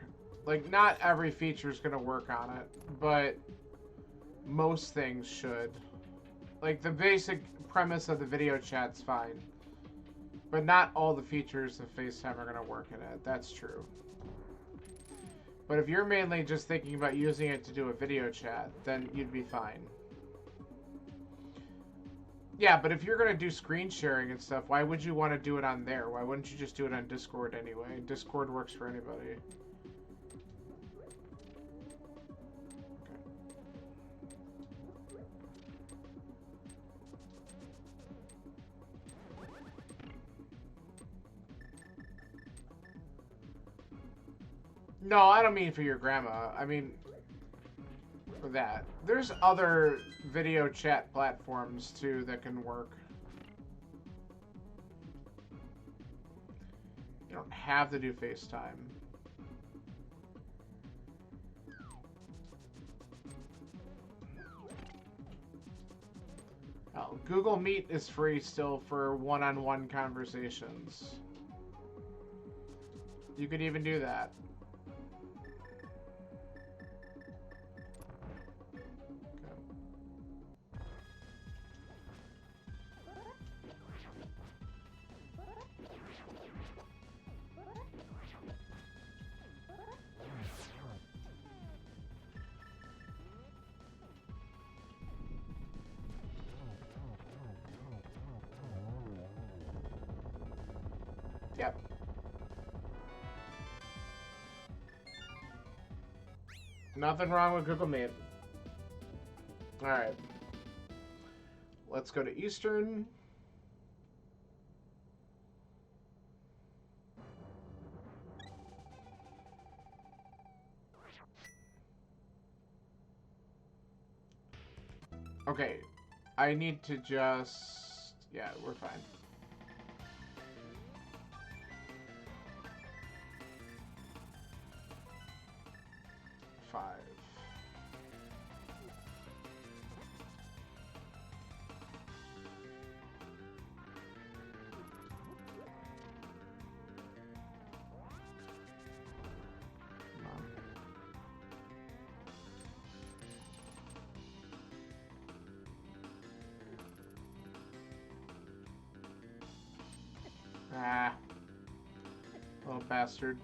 Speaker 1: Like, not every feature is going to work on it, but most things should. Like, the basic premise of the video chat's fine. But not all the features of FaceTime are going to work in it. That's true. But if you're mainly just thinking about using it to do a video chat, then you'd be fine. Yeah, but if you're going to do screen sharing and stuff, why would you want to do it on there? Why wouldn't you just do it on Discord anyway? Discord works for anybody. No, I don't mean for your grandma. I mean for that. There's other video chat platforms too that can work. You don't have to do FaceTime. Oh, Google Meet is free still for one-on-one conversations. You could even do that. Yep. Nothing wrong with Google Meet. Alright. Let's go to Eastern. Okay. I need to just... Yeah, we're fine. Ah. Little bastard.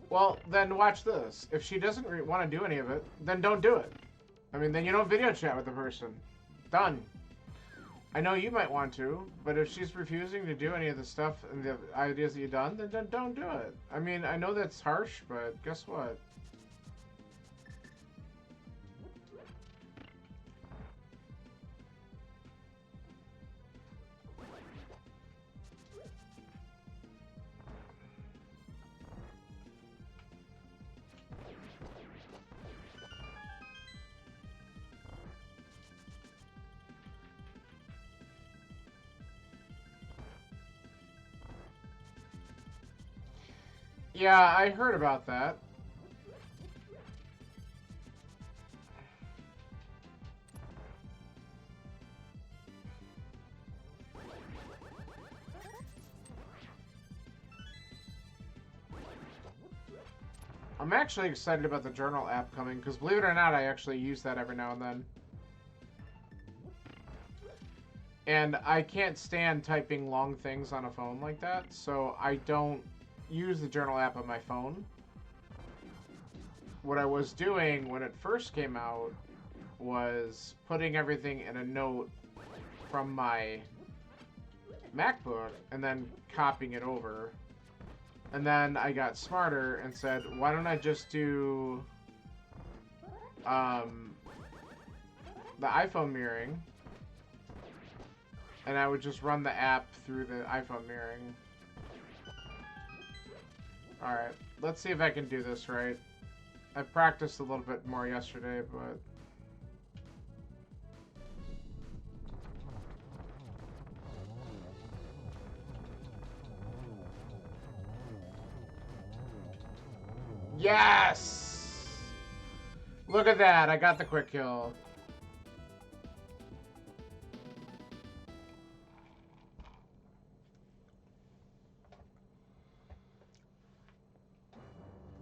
Speaker 1: Well, then watch this. If she doesn't want to do any of it, then don't do it. I mean, then you don't video chat with the person. Done. I know you might want to, but if she's refusing to do any of the stuff and the ideas that you've done, then don't do it. I mean, I know that's harsh, but guess what? Yeah, I heard about that. I'm actually excited about the journal app coming, because believe it or not, I actually use that every now and then. And I can't stand typing long things on a phone like that, so I don't use the journal app on my phone. What I was doing when it first came out was putting everything in a note from my MacBook and then copying it over. And then I got smarter and said, why don't I just do the iPhone mirroring, and I would just run the app through the iPhone mirroring. Alright, let's see if I can do this right. I practiced a little bit more yesterday, but... Yes! Look at that, I got the quick kill.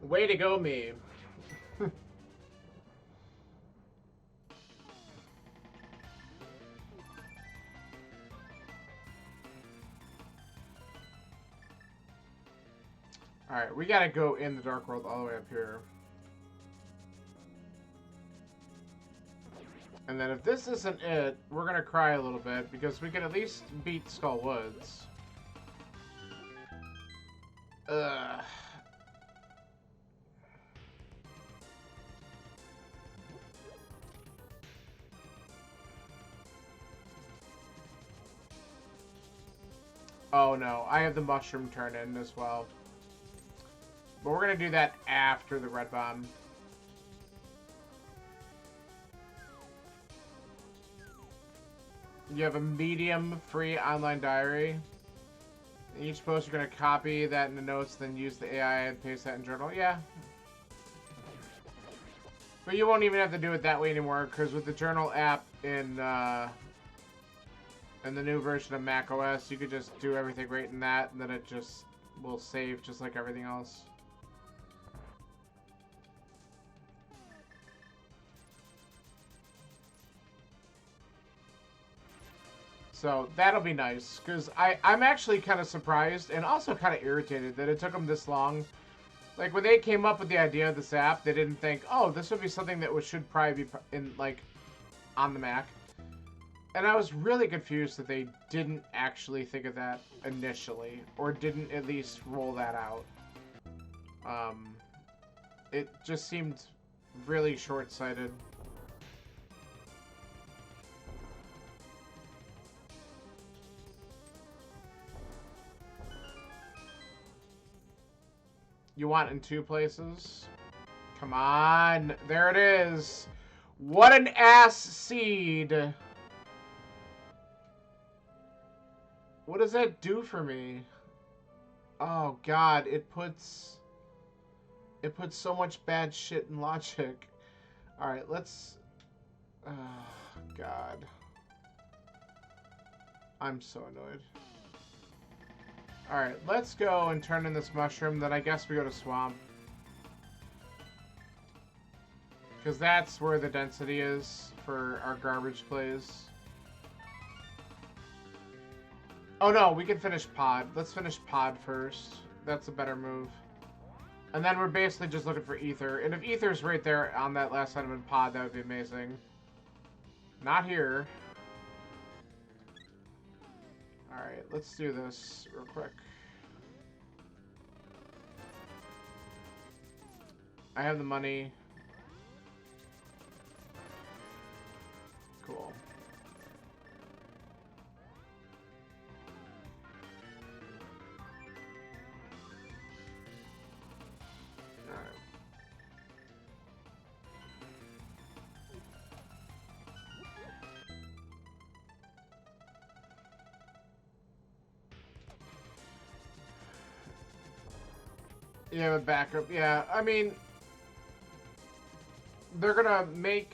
Speaker 1: Way to go, me. Alright, we gotta go in the Dark World all the way up here. And then if this isn't it, we're gonna cry a little bit, because we can at least beat Skull Woods. Ugh. Oh no, I have the mushroom turn in as well. But we're gonna do that after the red bomb. You have a medium free online diary. Each post you're gonna copy that in the notes, then use the AI and paste that in journal. Yeah. But you won't even have to do it that way anymore, because with the journal app in the new version of macOS, you could just do everything right in that, and then it just will save just like everything else. So that'll be nice, because I'm actually kind of surprised and also kind of irritated that it took them this long. Like, when they came up with the idea of this app, they didn't think, oh, this would be something that should probably be in, like, on the Mac. And I was really confused that they didn't actually think of that initially, or didn't at least roll that out. It just seemed really short-sighted. You want in 2 places? Come on. There it is. What an ass seed. What does that do for me? Oh, God. It puts so much bad shit in logic. Alright, let's... Oh, God. I'm so annoyed. Alright, let's go and turn in this mushroom, then I guess we go to Swamp. Because that's where the density is for our garbage plays. Oh no, we can finish Pod. Let's finish Pod first. That's a better move. And then we're basically just looking for Ether. And if Ether's right there on that last item in Pod, that would be amazing. Not here. Alright, let's do this real quick. I have the money. Cool. Alright. You have a backup. Yeah, I mean, they're gonna make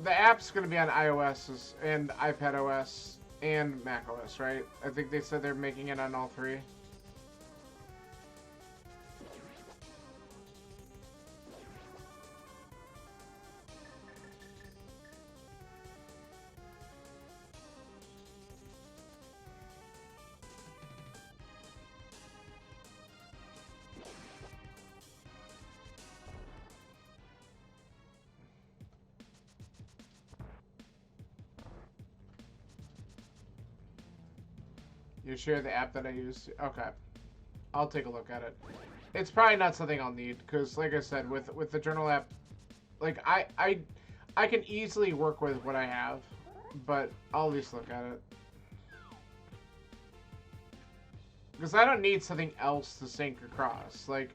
Speaker 1: the app's gonna be on iOS and iPadOS and macOS, right? I think they said they're making it on all 3. You share the app that I use? Okay. I'll take a look at it. It's probably not something I'll need, because like I said, with the journal app, like, I can easily work with what I have, but I'll at least look at it. Because I don't need something else to sync across. Like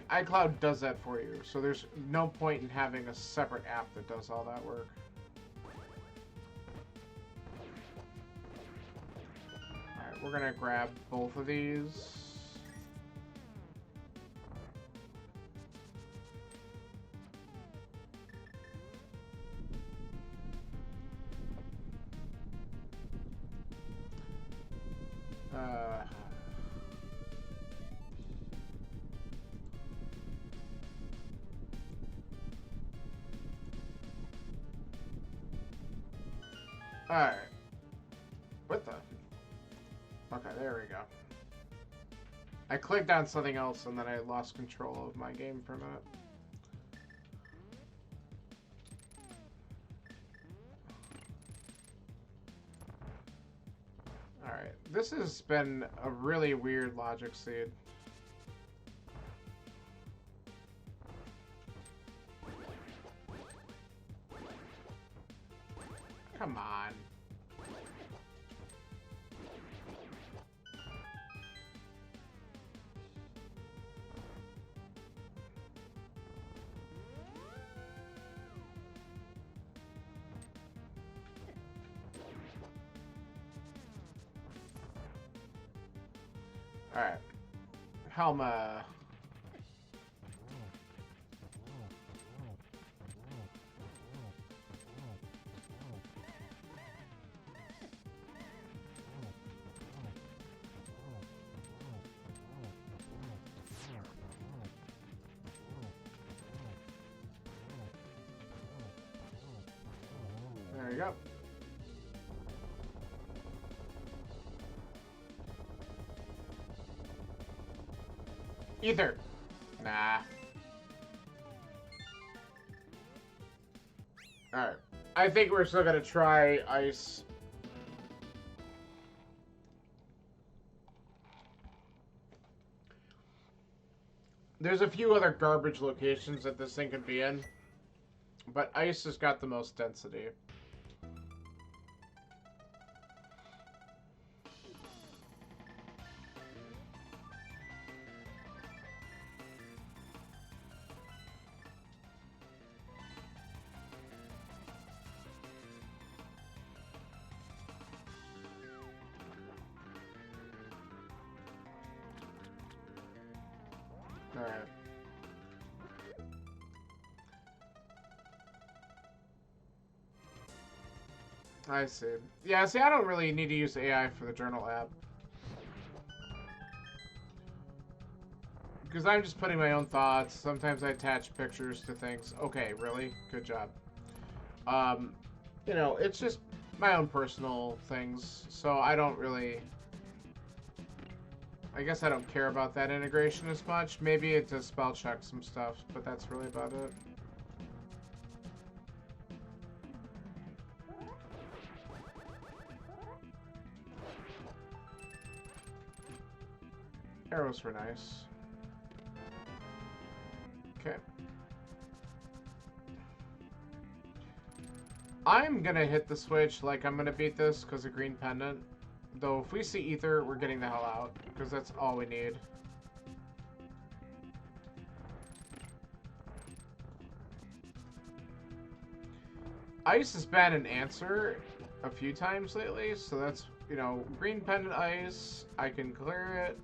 Speaker 1: iCloud does that for you, so there's no point in having a separate app that does all that work. Alright, we're gonna grab both of these. Alright. What the? Okay, there we go. I clicked on something else and then I lost control of my game for a minute. Alright, this has been a really weird logic seed. Come on. Alright. Helma. There you go. Ether. Nah. Alright. I think we're still gonna try ice. There's a few other garbage locations that this thing could be in, but ice has got the most density. Alright. I see. Yeah, see, I don't really need to use AI for the journal app. Because I'm just putting my own thoughts. Sometimes I attach pictures to things. Okay, really? Good job. You know, it's just my own personal things. So I don't really... I guess I don't care about that integration as much. Maybe it does spell check some stuff, but that's really about it. Arrows were nice. Okay. I'm gonna hit the switch like I'm gonna beat this because of green pendant. Though if we see ether, we're getting the hell out because that's all we need. Ice has been an answer a few times lately, so that's, you know, green pendant ice. I can clear it.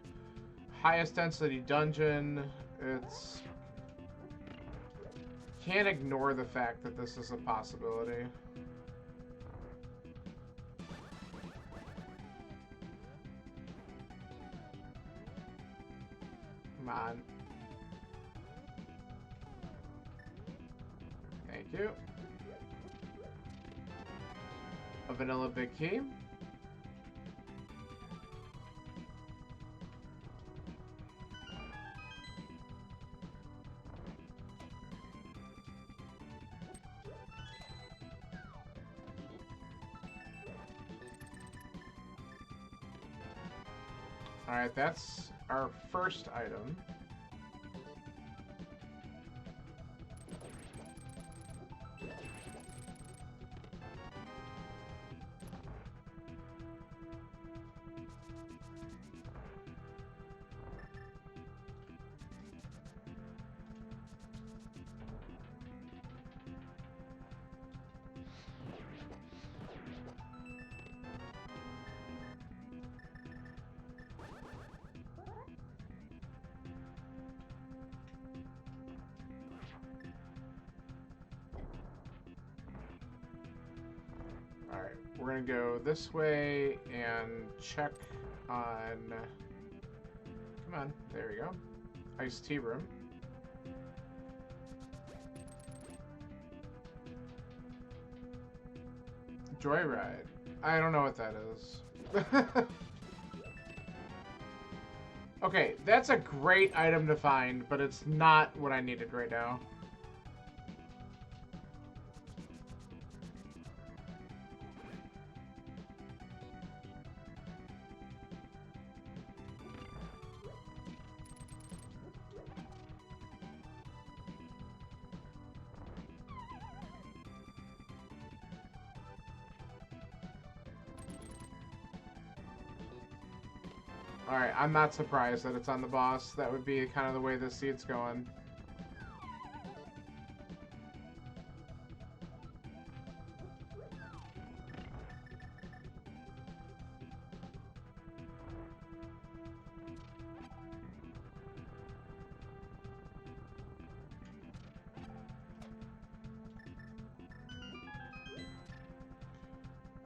Speaker 1: Highest density dungeon. It's... Can't ignore the fact that this is a possibility. Come on. Thank you. A vanilla big key. Alright, that's our first item. Alright, we're gonna go this way and check on... Come on, there we go. Iced tea room. Joyride. I don't know what that is. Okay, that's a great item to find, but it's not what I needed right now. Alright, I'm not surprised that it's on the boss. That would be kind of the way the seed's going.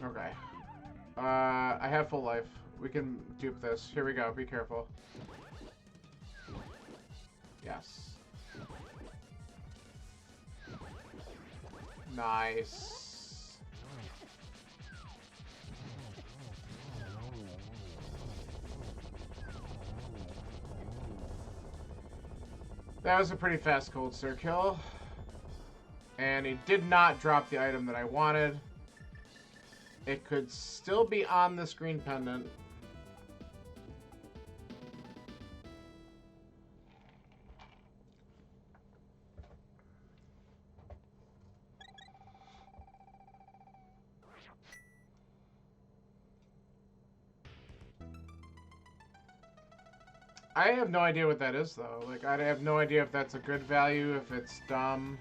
Speaker 1: Okay. I have full life. We can dupe this. Here we go. Be careful. Yes. Nice. That was a pretty fast cold stir kill. And he did not drop the item that I wanted. It could still be on this green pendant. I have no idea what that is, though. Like, I have no idea if that's a good value, if it's dumb.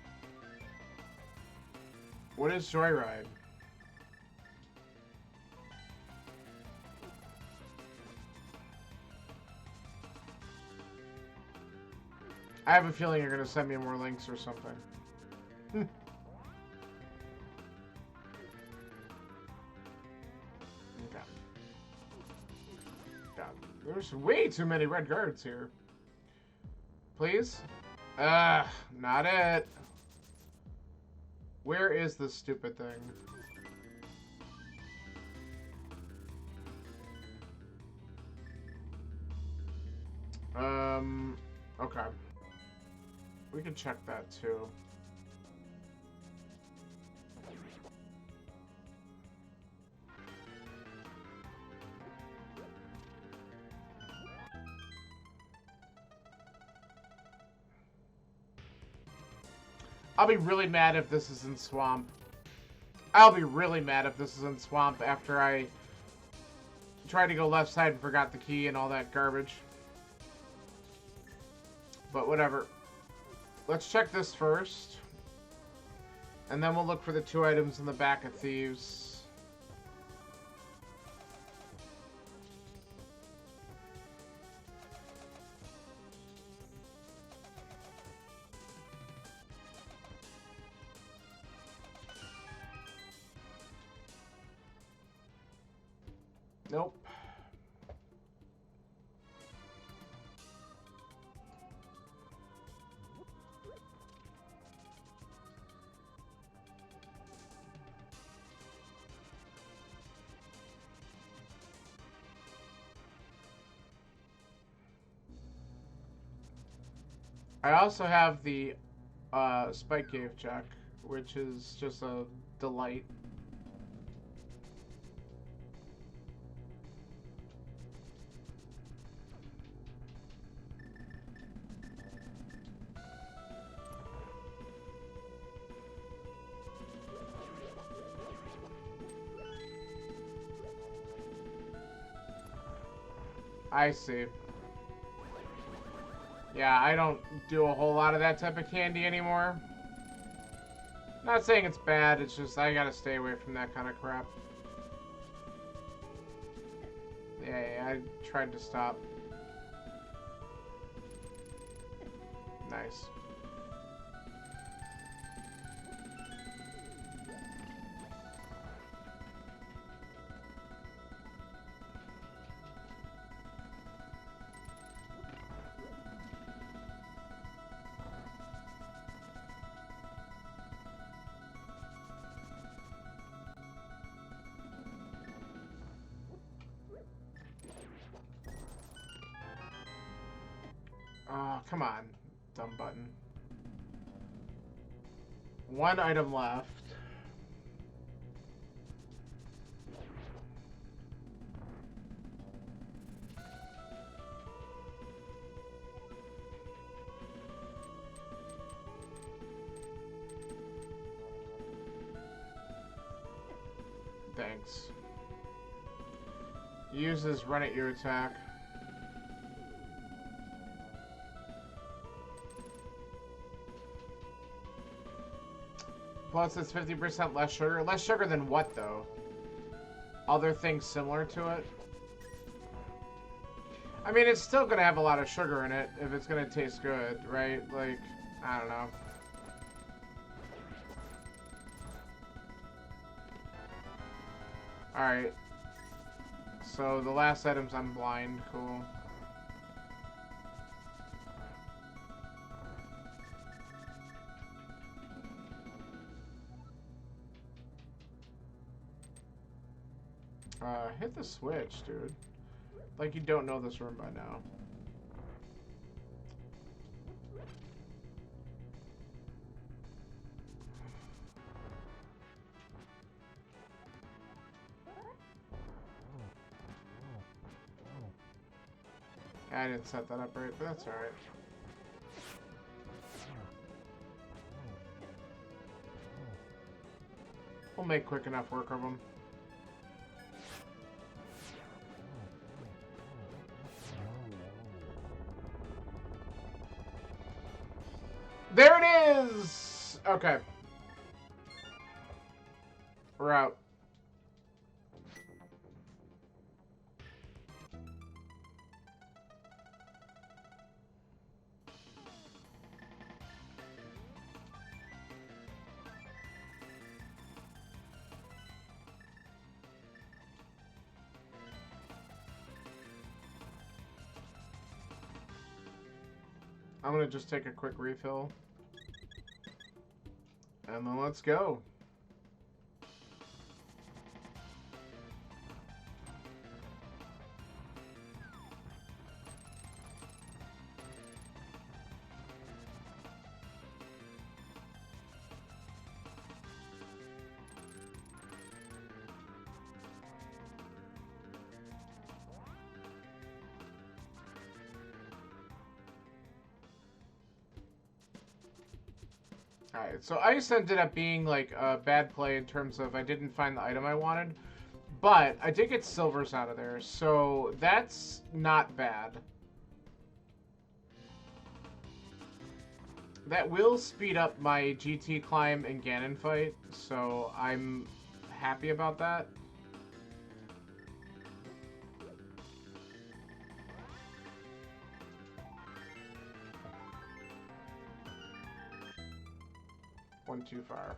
Speaker 1: What is Joyride? I have a feeling you're going to send me more links or something. Okay. God, there's way too many red guards here. Please? Not it. Where is this stupid thing? Okay. We can check that too. I'll be really mad if this is in Swamp. I'll be really mad if this is in Swamp after I tried to go left side and forgot the key and all that garbage. But whatever. Let's check this first. And then we'll look for the 2 items in the back of Thieves. Nope. I also have the Spike Cave check, which is just a delight. I see. Yeah, I don't do a whole lot of that type of candy anymore. Not saying it's bad, it's just I gotta stay away from that kind of crap. Yeah, I tried to stop. Nice. Oh, come on, dumb button. One item left. Thanks. Uses run at you attack. Plus, it's 50% less sugar. Less sugar than what, though? Other things similar to it? I mean, it's still gonna have a lot of sugar in it if it's gonna taste good, right? Like, I don't know. Alright. So, the last item's on blind. Cool. Hit the switch, dude. Like you don't know this room by now. I didn't set that up right, but that's alright. We'll make quick enough work of them. There it is! Okay. We're out. I'm gonna just take a quick refill. And then let's go. Alright, so ice ended up being like a bad play in terms of I didn't find the item I wanted, but I did get silvers out of there, so that's not bad. That will speed up my GT climb and Ganon fight, so I'm happy about that. One too far.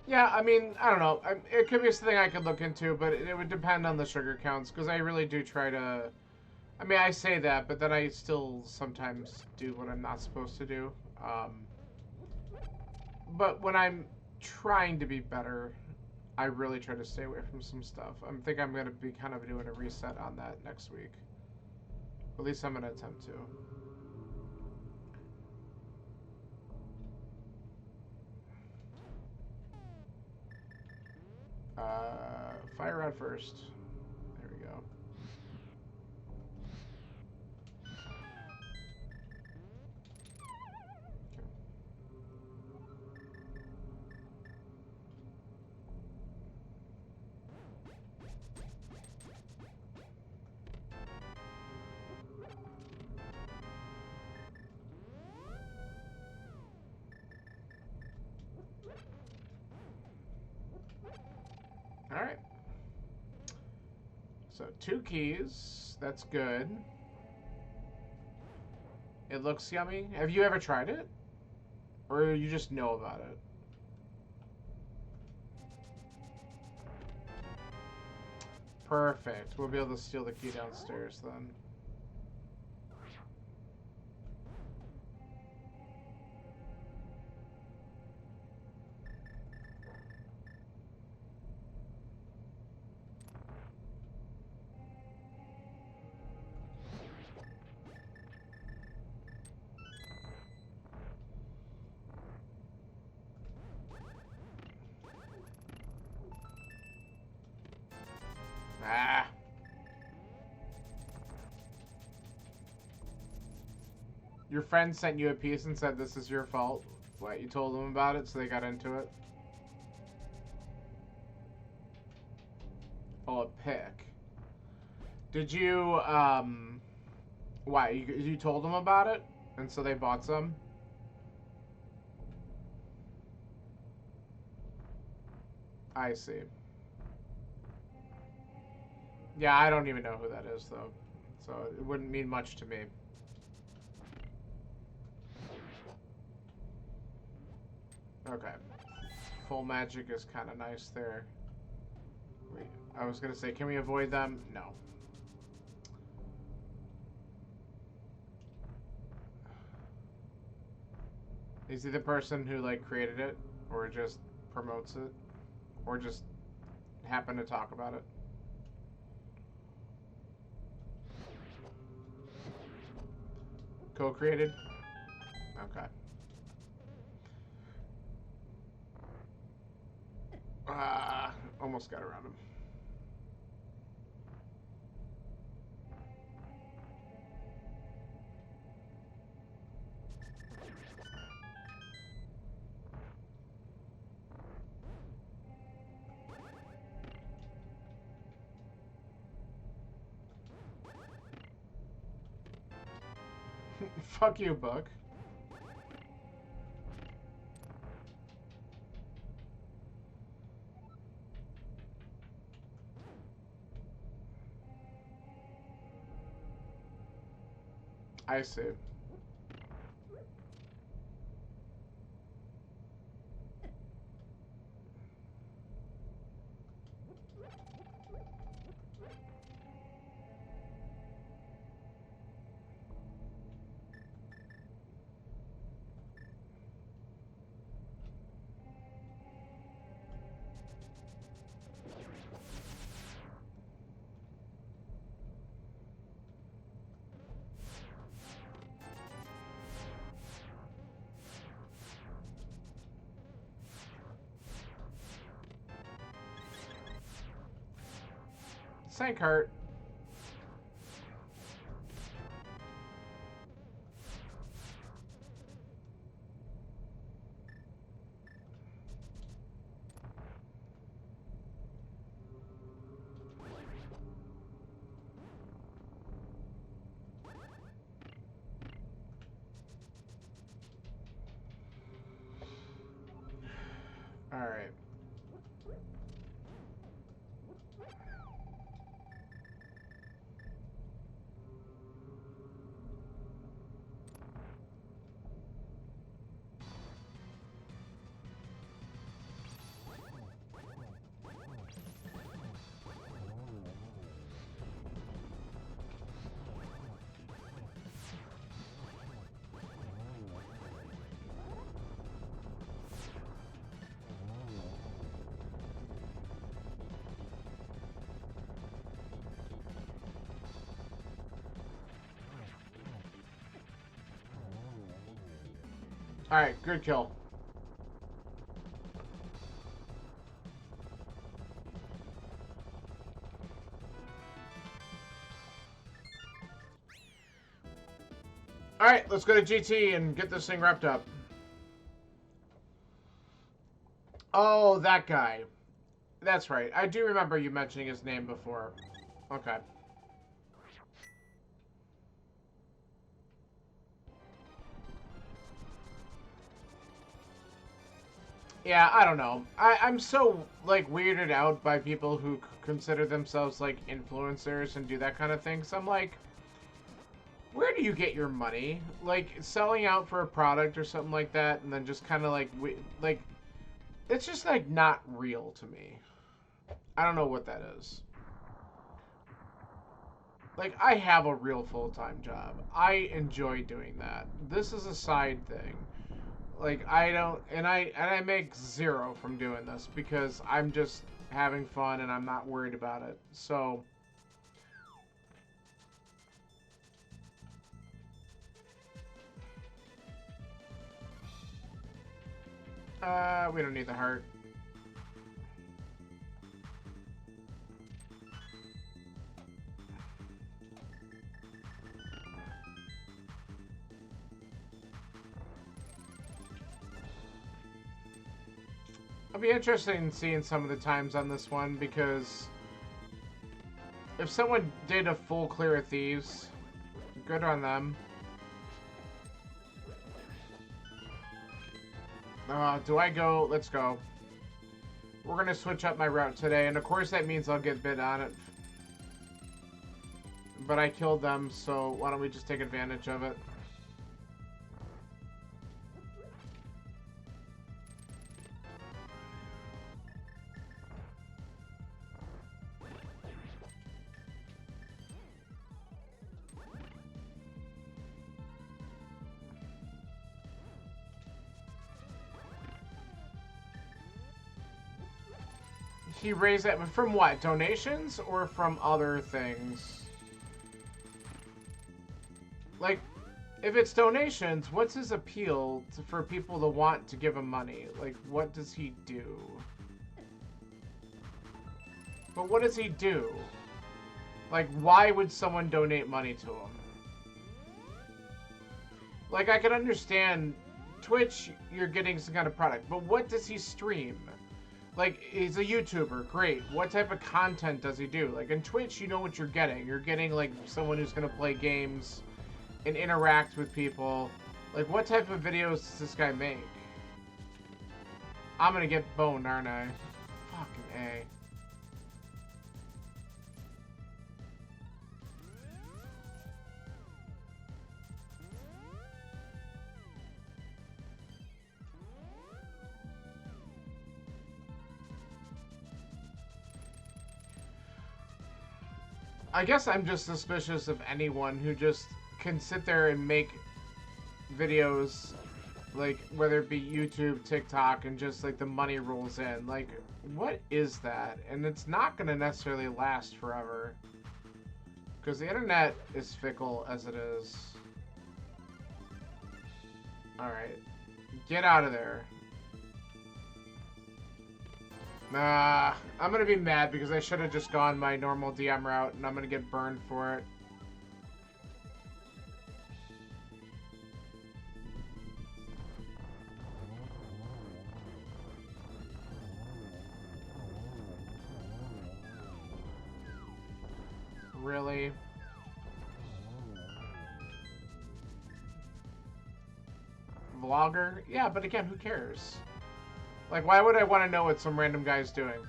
Speaker 1: Yeah, I mean, I don't know. It could be something I could look into, but it would depend on the sugar counts, because I really do try to... I mean, I say that, but then I still sometimes do what I'm not supposed to do. But when I'm trying to be better, I really try to stay away from some stuff. I think I'm going to be kind of doing a reset on that next week. At least I'm going to attempt to. Fire rod first. There we go. Alright. So 2 keys. That's good. It looks yummy. Have you ever tried it? Or you just know about it? Perfect. We'll be able to steal the key downstairs then. Ah. Your friend sent you a piece and said this is your fault. What, you told them about it so they got into it? Oh, a pick. Did you, why, you told them about it? And so they bought some? I see. Yeah, I don't even know who that is, though. So it wouldn't mean much to me. Okay. Full magic is kind of nice there. Wait, I was going to say, can we avoid them? No. Is he the person who, like, created it? Or just promotes it? Or just happened to talk about it? Co-created? Okay. Almost got around him. Fuck you, book. I see. Sank hurt. All right. All right, good kill. All right, let's go to GT and get this thing wrapped up. Oh, that guy. That's right. I do remember you mentioning his name before. Okay. Yeah, I don't know. I'm so, like, weirded out by people who consider themselves, like, influencers and do that kind of thing. So I'm like, where do you get your money? Like, selling out for a product or something like that, and then just kind of, like, it's just, like, not real to me. I don't know what that is. Like, I have a real full-time job. I enjoy doing that. This is a side thing. Like, I don't, and I make zero from doing this because I'm just having fun and I'm not worried about it. So, we don't need the heart. I'll be interested in seeing some of the times on this one because if someone did a full clear of thieves, good on them. Do I go? Let's go. We're gonna switch up my route today, and of course that means I'll get bit on it. But I killed them, so why don't we just take advantage of it? He raised that from what? Donations or from other things? Like, if it's donations, what's his appeal for people to want to give him money? Like, what does he do? But what does he do? Like, why would someone donate money to him? Like, I can understand Twitch, you're getting some kind of product, but what does he stream? Like, he's a YouTuber, great. What type of content does he do? Like, in Twitch, you know what you're getting. You're getting, like, someone who's going to play games and interact with people. Like, what type of videos does this guy make? I'm going to get boned, aren't I? Fucking A. I guess I'm just suspicious of anyone who just can sit there and make videos, like, whether it be YouTube, TikTok, and just, like, the money rolls in. Like, what is that? And it's not going to necessarily last forever. Because the internet is fickle as it is. Alright. Get out of there. Nah, I'm gonna be mad because I should have just gone my normal DM route and I'm gonna get burned for it. Really? Vlogger? Yeah, but again, who cares? Like, why would I want to know what some random guy's doing?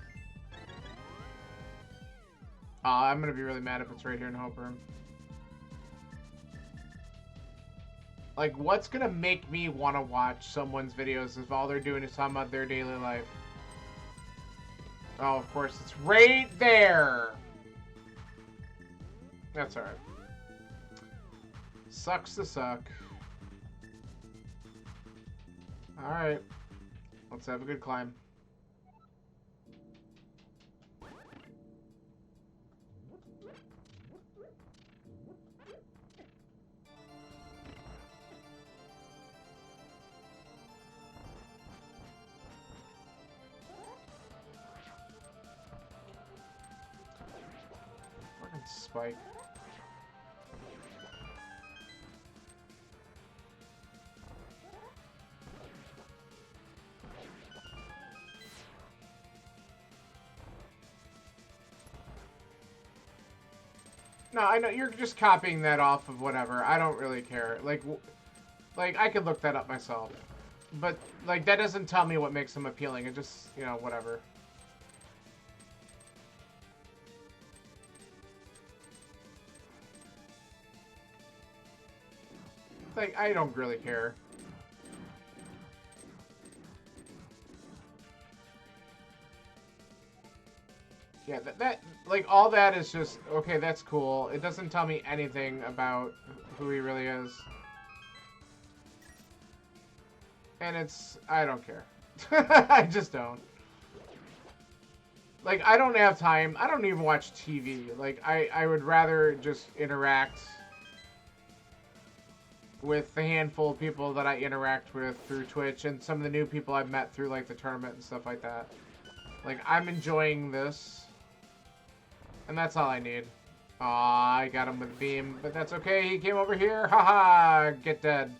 Speaker 1: I'm gonna be really mad if it's right here in Hope Room. Like, what's gonna make me want to watch someone's videos if all they're doing is talking about their daily life? Oh, of course, it's right there! That's alright. Sucks to suck. Alright. Let's have a good climb. Fucking spike. No, I know you're just copying that off of whatever. I don't really care. Like I could look that up myself. But, like, that doesn't tell me what makes them appealing. It just, you know, whatever. Like, I don't really care. Yeah, like, all that is just, okay, that's cool. It doesn't tell me anything about who he really is. And it's, I don't care. I just don't. Like, I don't have time. I don't even watch TV. Like, I would rather just interact with the handful of people that I interact with through Twitch and some of the new people I've met through, like, the tournament and stuff like that. Like, I'm enjoying this. And that's all I need. Aw, I got him with a beam, but that's okay. He came over here. Haha, get dead.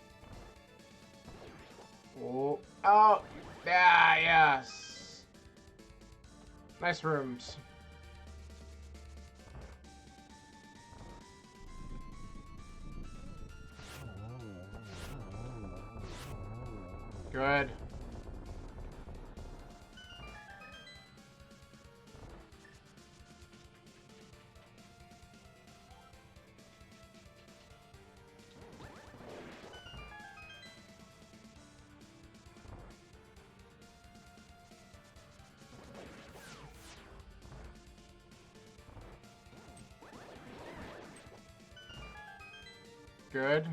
Speaker 1: Oh, oh, yeah, yes. Nice rooms. Good. Good.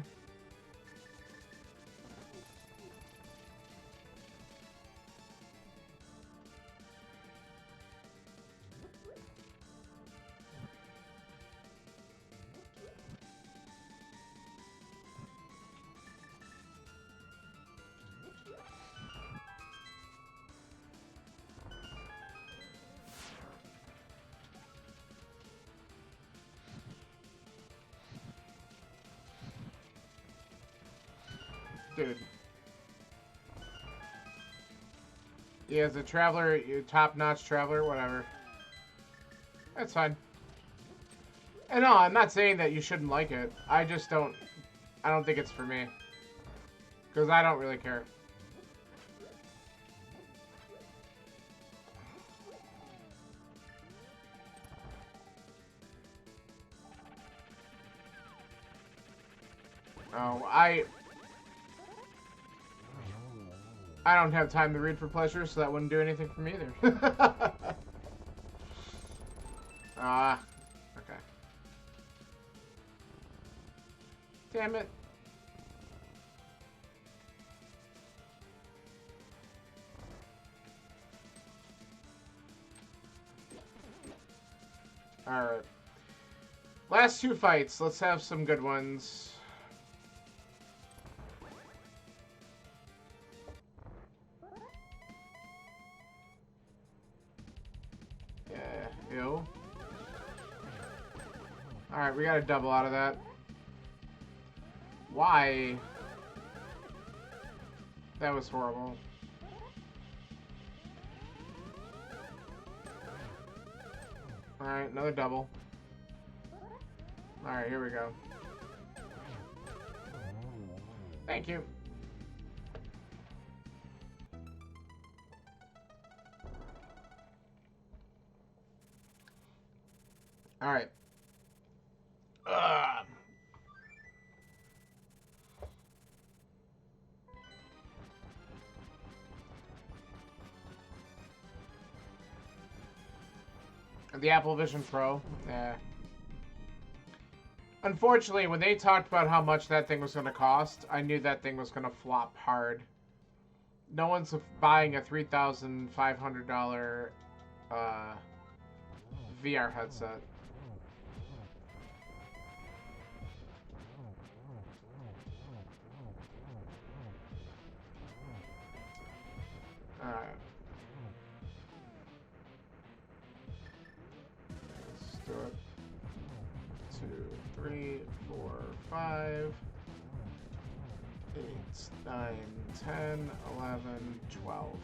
Speaker 1: Dude. Yeah, as a traveler, you top-notch traveler, whatever. That's fine. And no, I'm not saying that you shouldn't like it. I just don't... I don't think it's for me. Because I don't really care. Oh, I don't have time to read for pleasure, so that wouldn't do anything for me either. Ah, okay. Damn it. Alright. Last two fights. Let's have some good ones. Ew. Alright, we got a double out of that. Why? That was horrible. Alright, another double. Alright, here we go. Thank you. Alright. The Apple Vision Pro. Yeah. Unfortunately, when they talked about how much that thing was going to cost, I knew that thing was going to flop hard. No one's buying a $3,500 VR headset. Alright. Let's do it. 2, 3, 4, 5, 8, 9, 10, 11, 12.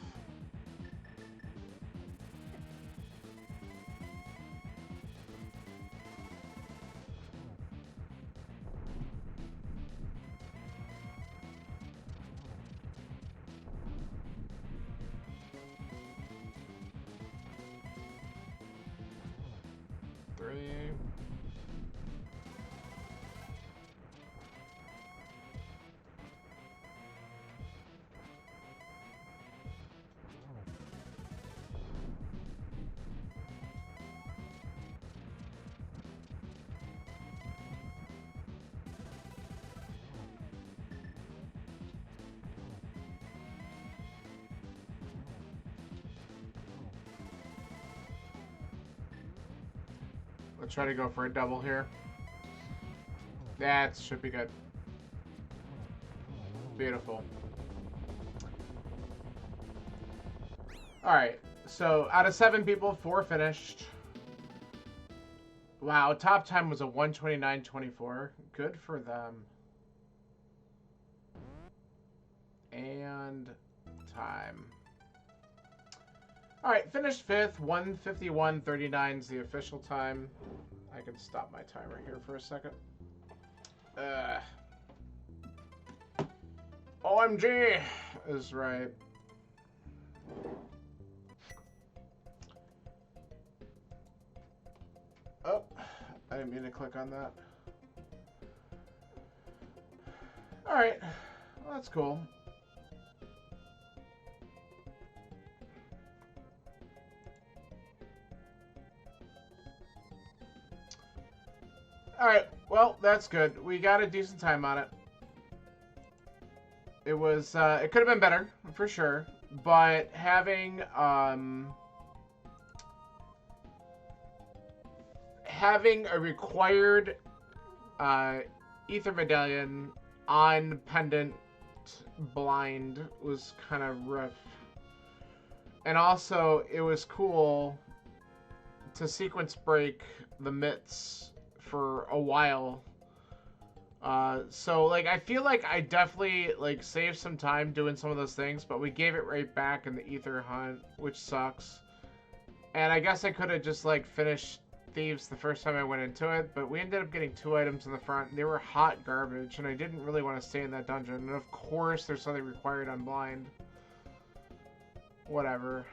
Speaker 1: Sorry. Let's try to go for a double here. That should be good. Beautiful. Alright, so out of 7 people, 4 finished. Wow, top time was a 1:29:24. Good for them. And time. Alright, finished 5th, 1:51:39 is the official time. I can stop my timer here for a second. OMG is right. Oh, I didn't mean to click on that. Alright, well, that's cool. Alright, well, that's good. We got a decent time on it. It was, it could have been better, for sure. But having a required ether medallion on pendant blind was kind of rough. And also, it was cool to sequence break the mitts for a while. So, like, I feel like I definitely, like, saved some time doing some of those things, but we gave it right back in the ether hunt, which sucks. And I guess I could have just, like, finished Thieves the first time I went into it, but we ended up getting 2 items in the front, and they were hot garbage, and I didn't really want to stay in that dungeon. And of course, there's something required on blind. Whatever.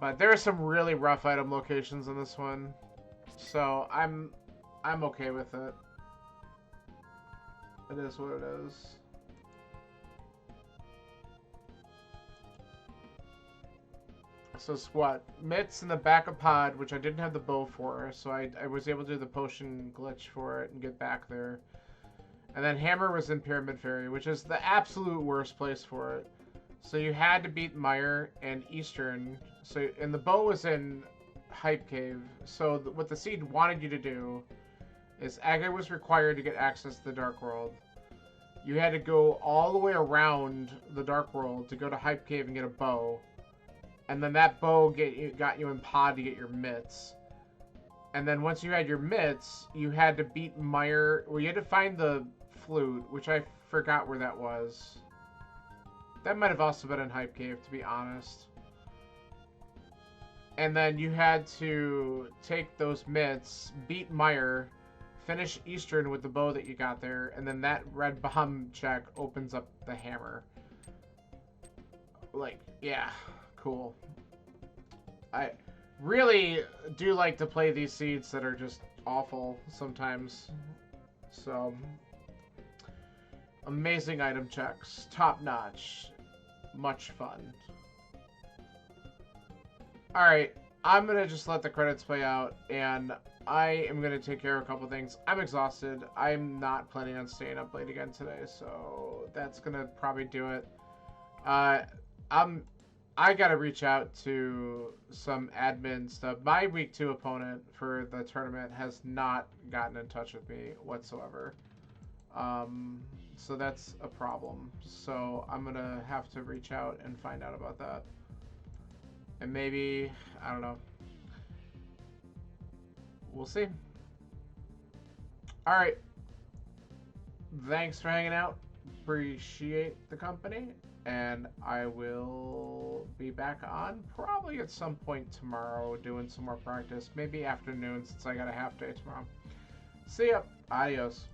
Speaker 1: But there are some really rough item locations in this one. So I'm okay with it. It is what it is. So squat mitts in the back of pod, which I didn't have the bow for, so I was able to do the potion glitch for it and get back there. And then hammer was in Pyramid Fairy, which is the absolute worst place for it. So you had to beat Mire and Eastern. So and the bow was in Hype Cave. So what the seed wanted you to do is Aga was required to get access to the Dark World. You had to go all the way around the Dark World to go to Hype Cave and get a bow. And then that bow got you in pod to get your mitts. And then once you had your mitts, you had to beat Mire. Well, you had to find the flute, which I forgot where that was. That might have also been in Hype Cave, to be honest. And then you had to take those mitts, beat Mire, finish Eastern with the bow that you got there, and then that red bomb check opens up the hammer. Like, yeah, cool. I really do like to play these seeds that are just awful sometimes. So, amazing item checks, top notch, much fun. Alright, I'm gonna just let the credits play out, and I am gonna take care of a couple things. I'm exhausted. I'm not planning on staying up late again today, so that's gonna probably do it. I gotta reach out to some admin stuff. My week 2 opponent for the tournament has not gotten in touch with me whatsoever. So that's a problem. So I'm gonna have to reach out and find out about that. And maybe, I don't know. We'll see. Alright. Thanks for hanging out. Appreciate the company. And I will be back on probably at some point tomorrow doing some more practice. Maybe afternoon since I got a half day tomorrow. See ya. Adios.